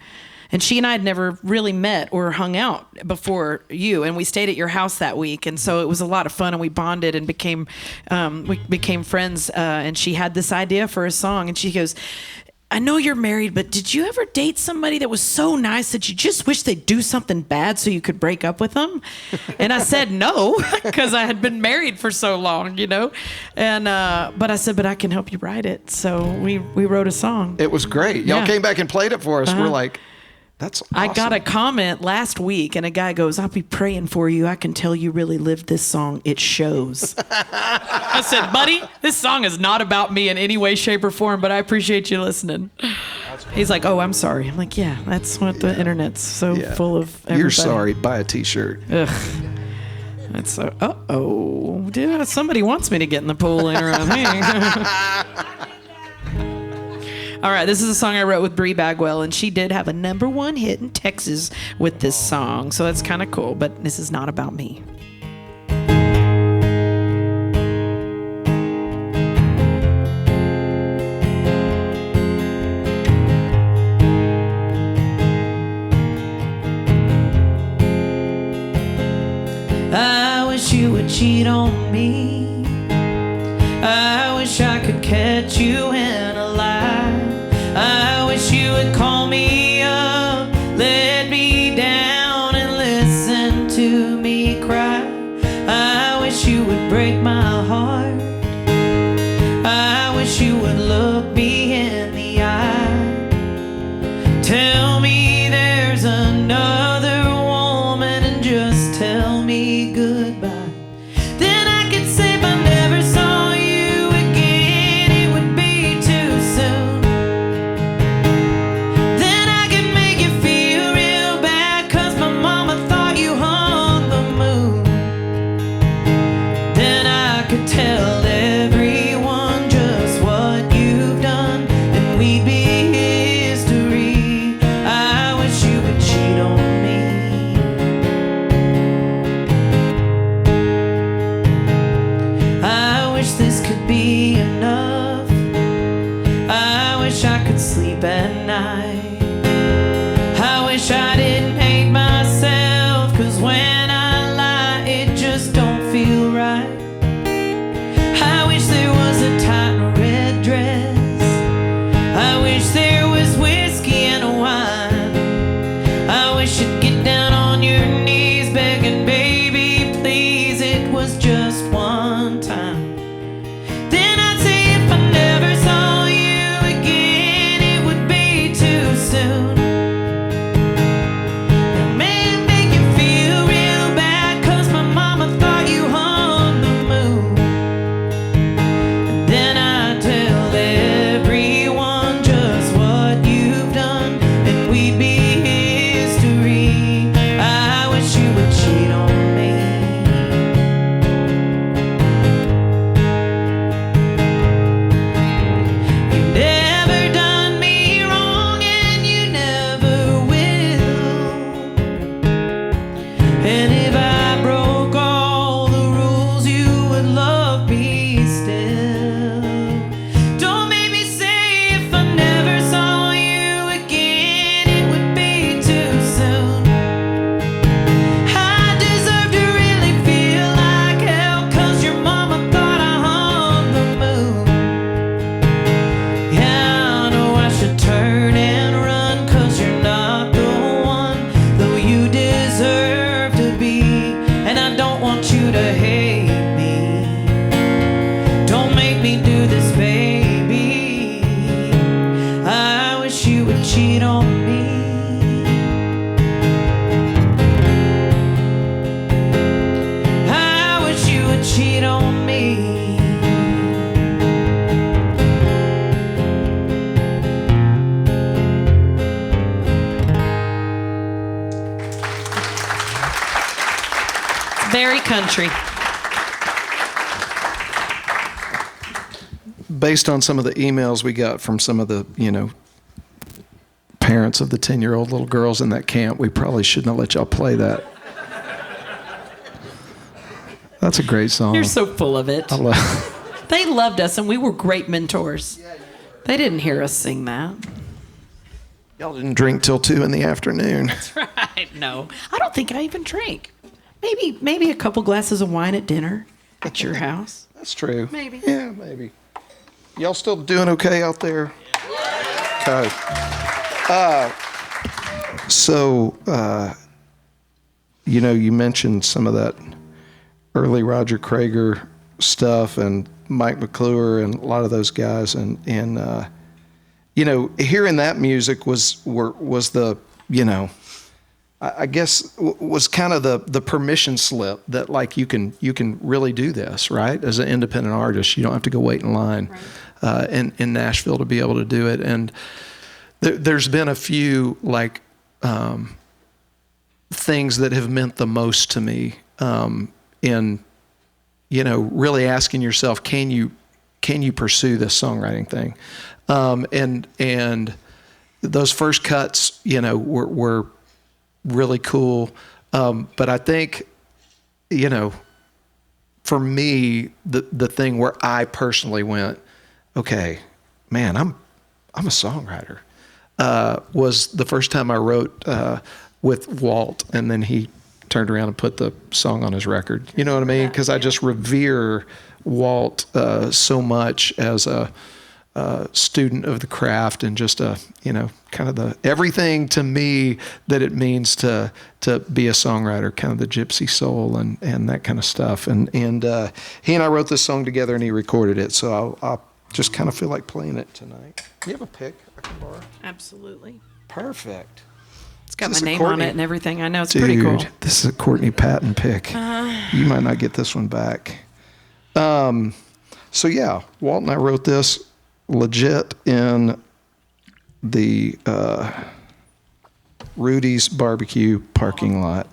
And she and I had never really met or hung out before you, and we stayed at your house that week, and so it was a lot of fun, and we bonded and became friends. And she had this idea for a song, and she goes, I know you're married, but did you ever date somebody that was so nice that you just wish they'd do something bad so you could break up with them? And I said no, because I had been married for so long, And but I said, but I can help you write it. So we wrote a song. it was great. Y'all came back and played it for us. We're like, that's awesome. I got a comment last week, and a guy goes, I'll be praying for you. I can tell you really lived this song. It shows. I said, buddy, this song is not about me in any way, shape, or form, but I appreciate you listening. He's like, oh, I'm sorry. I'm like, yeah, that's what the internet's so full of everybody. You're sorry. Buy a T-shirt. Ugh. That's so, dude, somebody wants me to get in the pool later on. All right, this is a song I wrote with Bree Bagwell, and she did have a #1 hit in Texas with this song, so that's kind of cool, but this is not about me. I wish you would cheat on me. I wish I could catch you in a lie. I wish you would call me up, let me down, and listen to me cry. I wish you would break my heart. I wish you would look me in the eye. Tell me there's another woman and just tell me goodbye. Then I could say if I never saw you again, it would be too soon. Then I could make you feel real bad, 'cause my mama thought you hung the moon. Then I Very country. Based on some of the emails we got from some of the, parents of the 10-year-old little girls in that camp, we probably shouldn't have let y'all play that. That's a great song. You're so full of it. They loved us, and we were great mentors. They didn't hear us sing that. Y'all didn't drink till 2 in the afternoon. That's right. No, I don't think I even drank. Maybe a couple glasses of wine at dinner at your house. That's true. Maybe. Yeah, maybe. Y'all still doing okay out there? Okay. You mentioned some of that early Roger Krager stuff and Mike McClure and a lot of those guys, and hearing that music was the, I guess was kind of the permission slip that like you can really do this, right? As an independent artist, you don't have to go wait in line in Nashville to be able to do it. And there's been a few like things that have meant the most to me in really asking yourself, can you pursue this songwriting thing? And those first cuts, were really cool. But I think, for me, the thing where I personally went, okay, man, I'm a songwriter, was the first time I wrote with Walt, and then he turned around and put the song on his record. You know what I mean? Because I just revere Walt so much as a student of the craft, and just kind of the everything to me that it means to be a songwriter, kind of the gypsy soul and that kind of stuff. And he and I wrote this song together, and he recorded it. So I'll just kind of feel like playing it tonight. You have a pick I can borrow? Absolutely. Perfect. It's got my name on it and everything. I know, it's pretty Dude, cool. This is a Courtney Patton pick. You might not get this one back. So yeah, Walt and I wrote this legit in the Rudy's barbecue parking lot.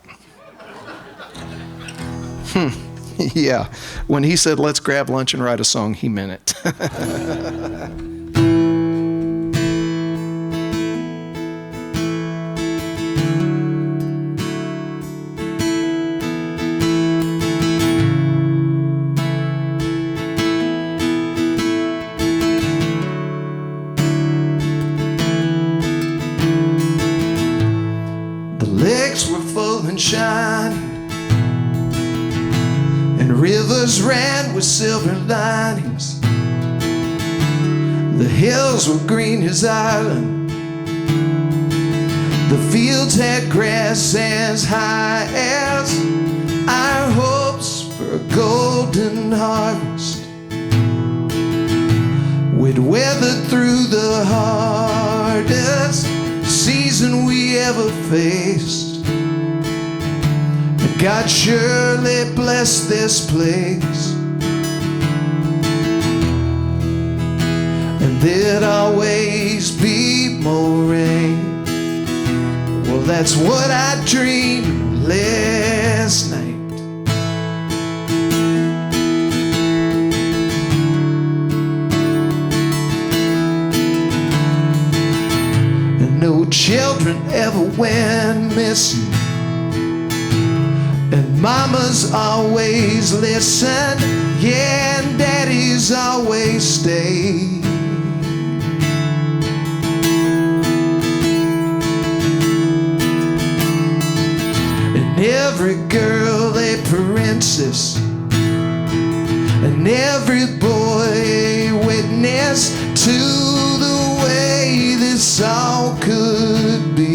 Yeah, when he said, let's grab lunch and write a song, he meant it. The lakes were full and shining, and rivers ran with silver linings. The hills were green as Ireland. The fields had grass as high as our hopes for a golden harvest. We'd weathered through the hardest season we ever faced. God surely bless this place, and there'd always be more rain. Well, that's what I dreamed last night. And no children ever went missing, and mamas always listen, yeah, and daddies always stay. And every girl a princess, and every boy a witness to the way this all could be.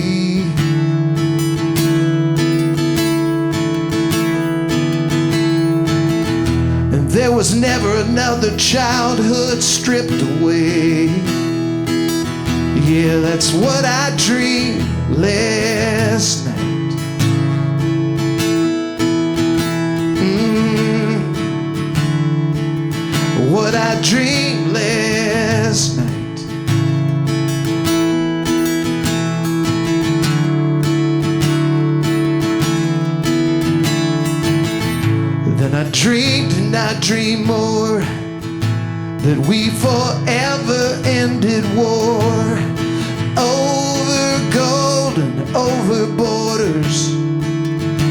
There was never another childhood stripped away. Yeah, that's what I dreamed last night. What I dreamed last night. dreamed and I dream more, that we forever ended war, over gold and over borders,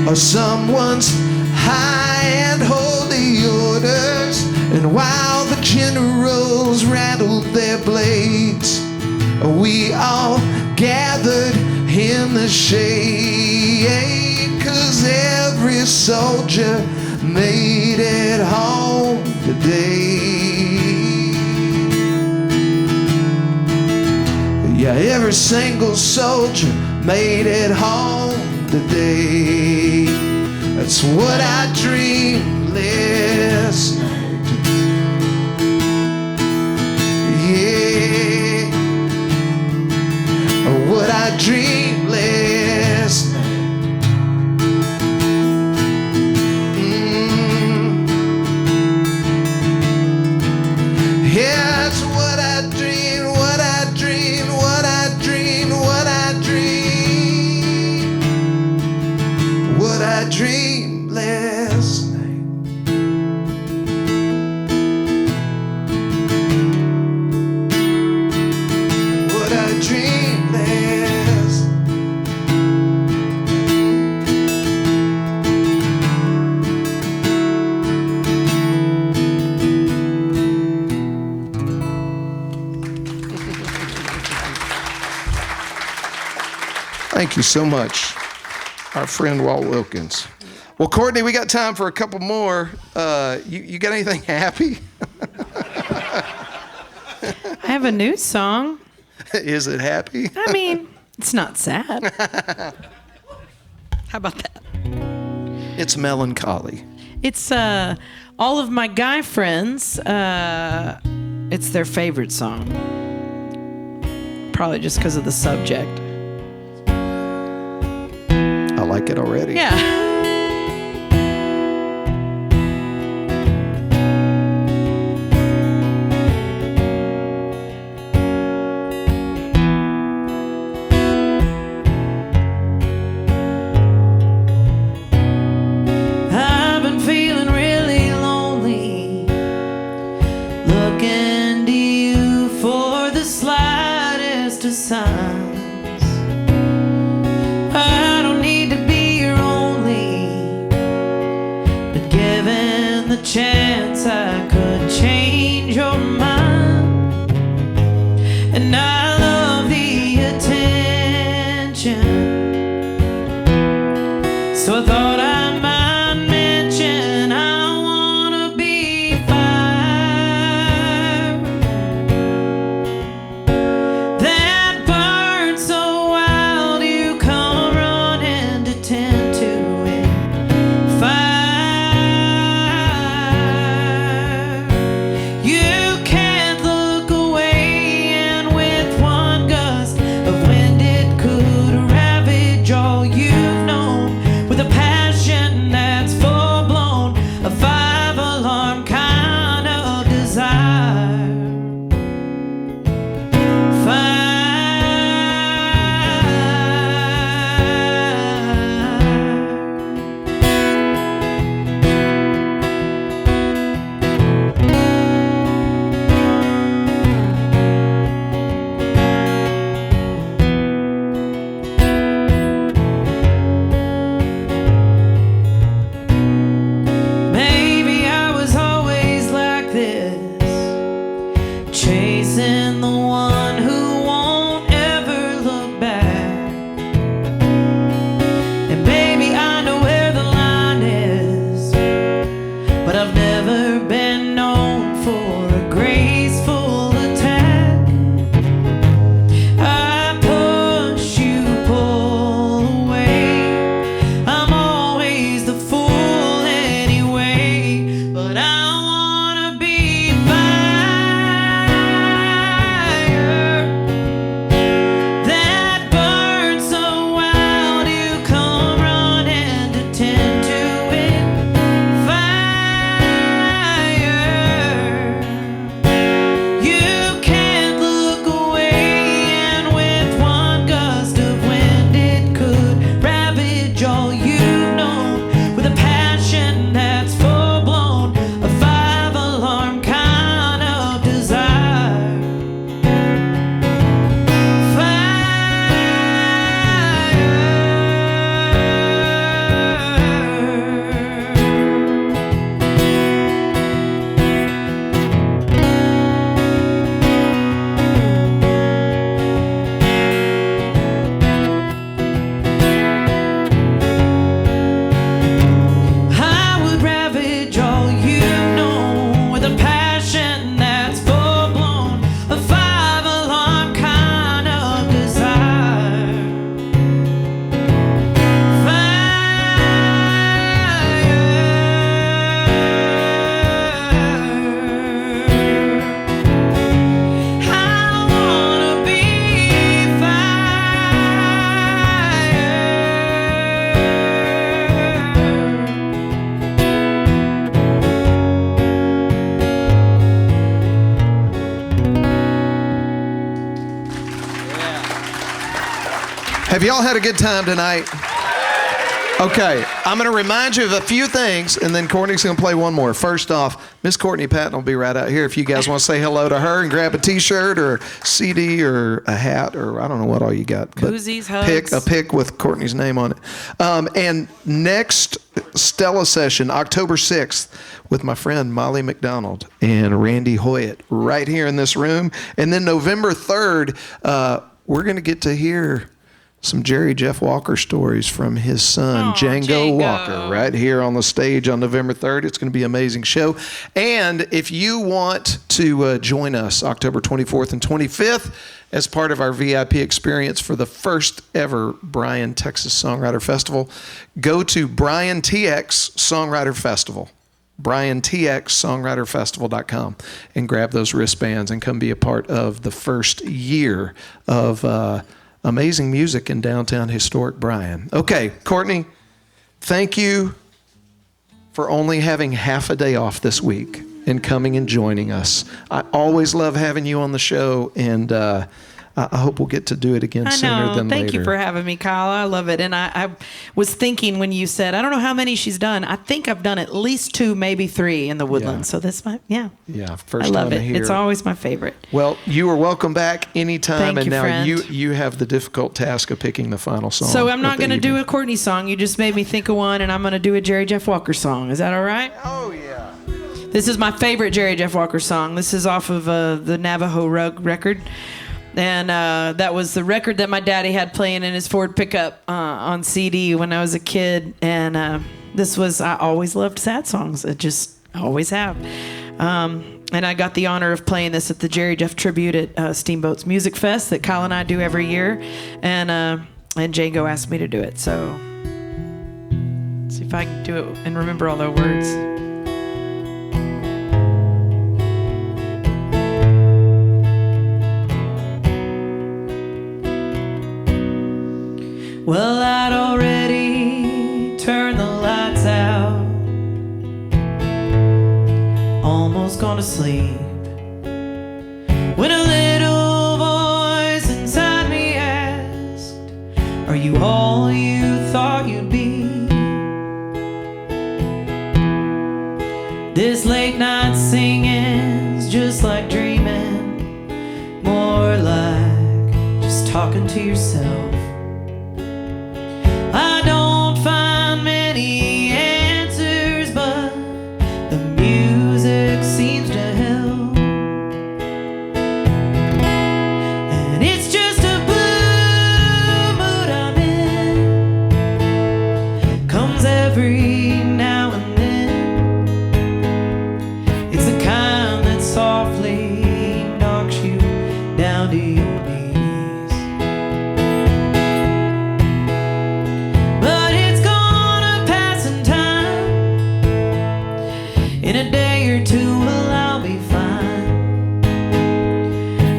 or someone's high and holy orders. And while the generals rattled their blades, we all gathered in the shade, 'cause every soldier made it home today. Yeah, every single soldier made it home today. That's what I dreamed last night. Yeah, what I dreamed last night. Yeah, that's what I dreamed, what I dreamed, what I dreamed, what I dreamed, what I dreamed last night. What I dreamed last. Thank you so much, our friend Walt Wilkins. Well, Courtney, we got time for a couple more. You got anything happy? I have a new song. Is it happy? I mean, it's not sad. How about that? It's melancholy. It's all of my guy friends. It's their favorite song. Probably just because of the subject. I like it already. Yeah. I've been feeling really lonely, looking to you for the slightest of signs. I don't need to be your only, but given the chance I could change your mind. And I love the attention, so I thought I might mention I wanna be fire that burns so wild you come running to tend to it. Fire you can't look away, and with one gust of wind it could ravage all you've known with a passion Have y'all had a good time tonight? Okay, I'm going to remind you of a few things, and then Courtney's going to play one more. First off, Miss Courtney Patton will be right out here if you guys want to say hello to her and grab a T-shirt or CD or a hat or I don't know what all you got. Koozies, hugs. Pick with Courtney's name on it. And next Stella session, October 6th, with my friend Molly McDonald and Randy Hoyt right here in this room. And then November 3rd, we're going to get to hear some Jerry Jeff Walker stories from his son, Django Walker, right here on the stage on November 3rd. It's going to be an amazing show. And if you want to join us October 24th and 25th as part of our VIP experience for the first ever Bryan, Texas Songwriter Festival, go to Bryan TX Songwriter Festival. BryanTXSongwriterFestival.com and grab those wristbands and come be a part of the first year of amazing music in downtown historic Bryan. Okay, Courtney, thank you for only having half a day off this week and coming and joining us. I always love having you on the show, and I hope we'll get to do it again sooner than later. Thank you for having me, Kyle. I love it. And I was thinking when you said, I don't know how many she's done. I think I've done at least 2, maybe 3 in the Woodlands. So that's Yeah, first I love time it. here. It's always my favorite. Well, you are welcome back anytime. Thank you, now friend. you have the difficult task of picking the final song. So I'm not going to do a Courtney song. You just made me think of one, and I'm going to do a Jerry Jeff Walker song. Is that all right? Oh, yeah. This is my favorite Jerry Jeff Walker song. This is off of the Navajo Rug record. And that was the record that my daddy had playing in his Ford pickup on CD when I was a kid. And I always loved sad songs. I just always have. And I got the honor of playing this at the Jerry Jeff Tribute at Steamboat's Music Fest that Kyle and I do every year. And Django asked me to do it. So let's see if I can do it and remember all the words. Well, I'd already turned the lights out, almost gone to sleep, when a little voice inside me asked, are you all you thought you'd be? This late night singing's just like dreaming, more like just talking to yourself. I don't find many answers, but the music seems to help. And it's just a blue mood I'm in, comes every now and then. It's the kind that softly knocks you down to your knees. In a day or two, well, I'll be fine.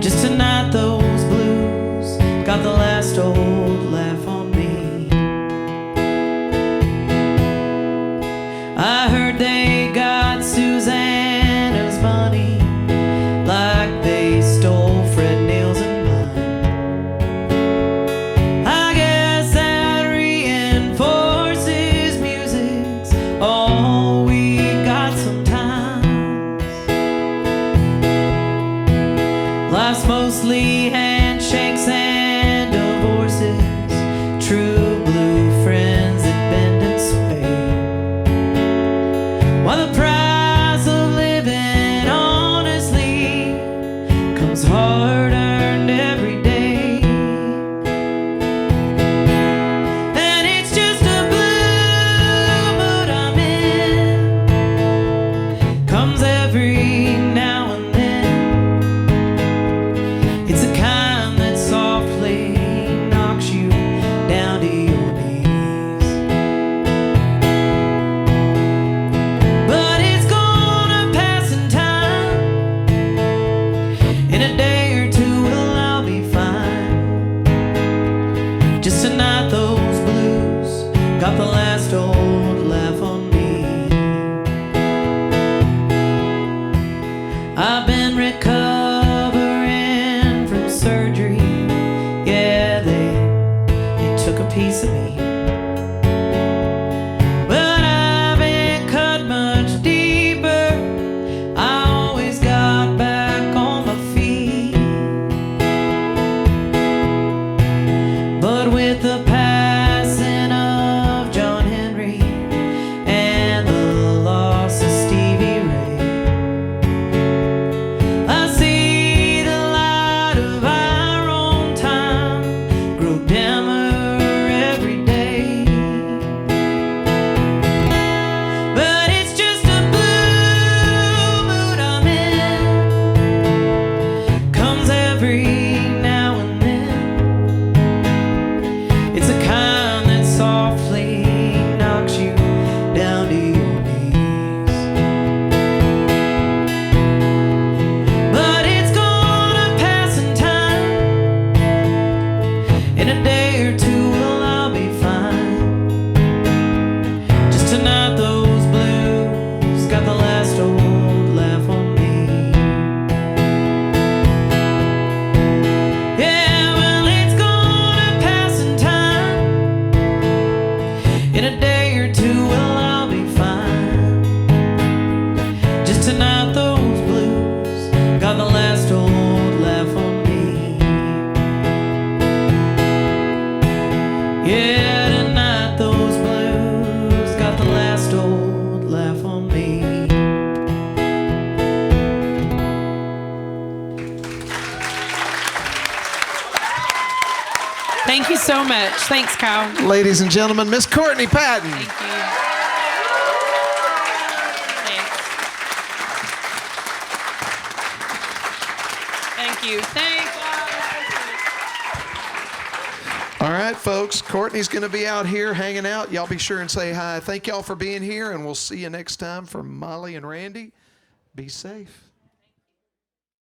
Just tonight, those blues got the last old laugh on me. Thank you so much. Thanks, Kyle. Ladies and gentlemen, Miss Courtney Patton. Thank you. Thanks. Thank you. Thanks. All right, folks. Courtney's going to be out here hanging out. Y'all be sure and say hi. Thank y'all for being here, and we'll see you next time. From Molly and Randy, be safe.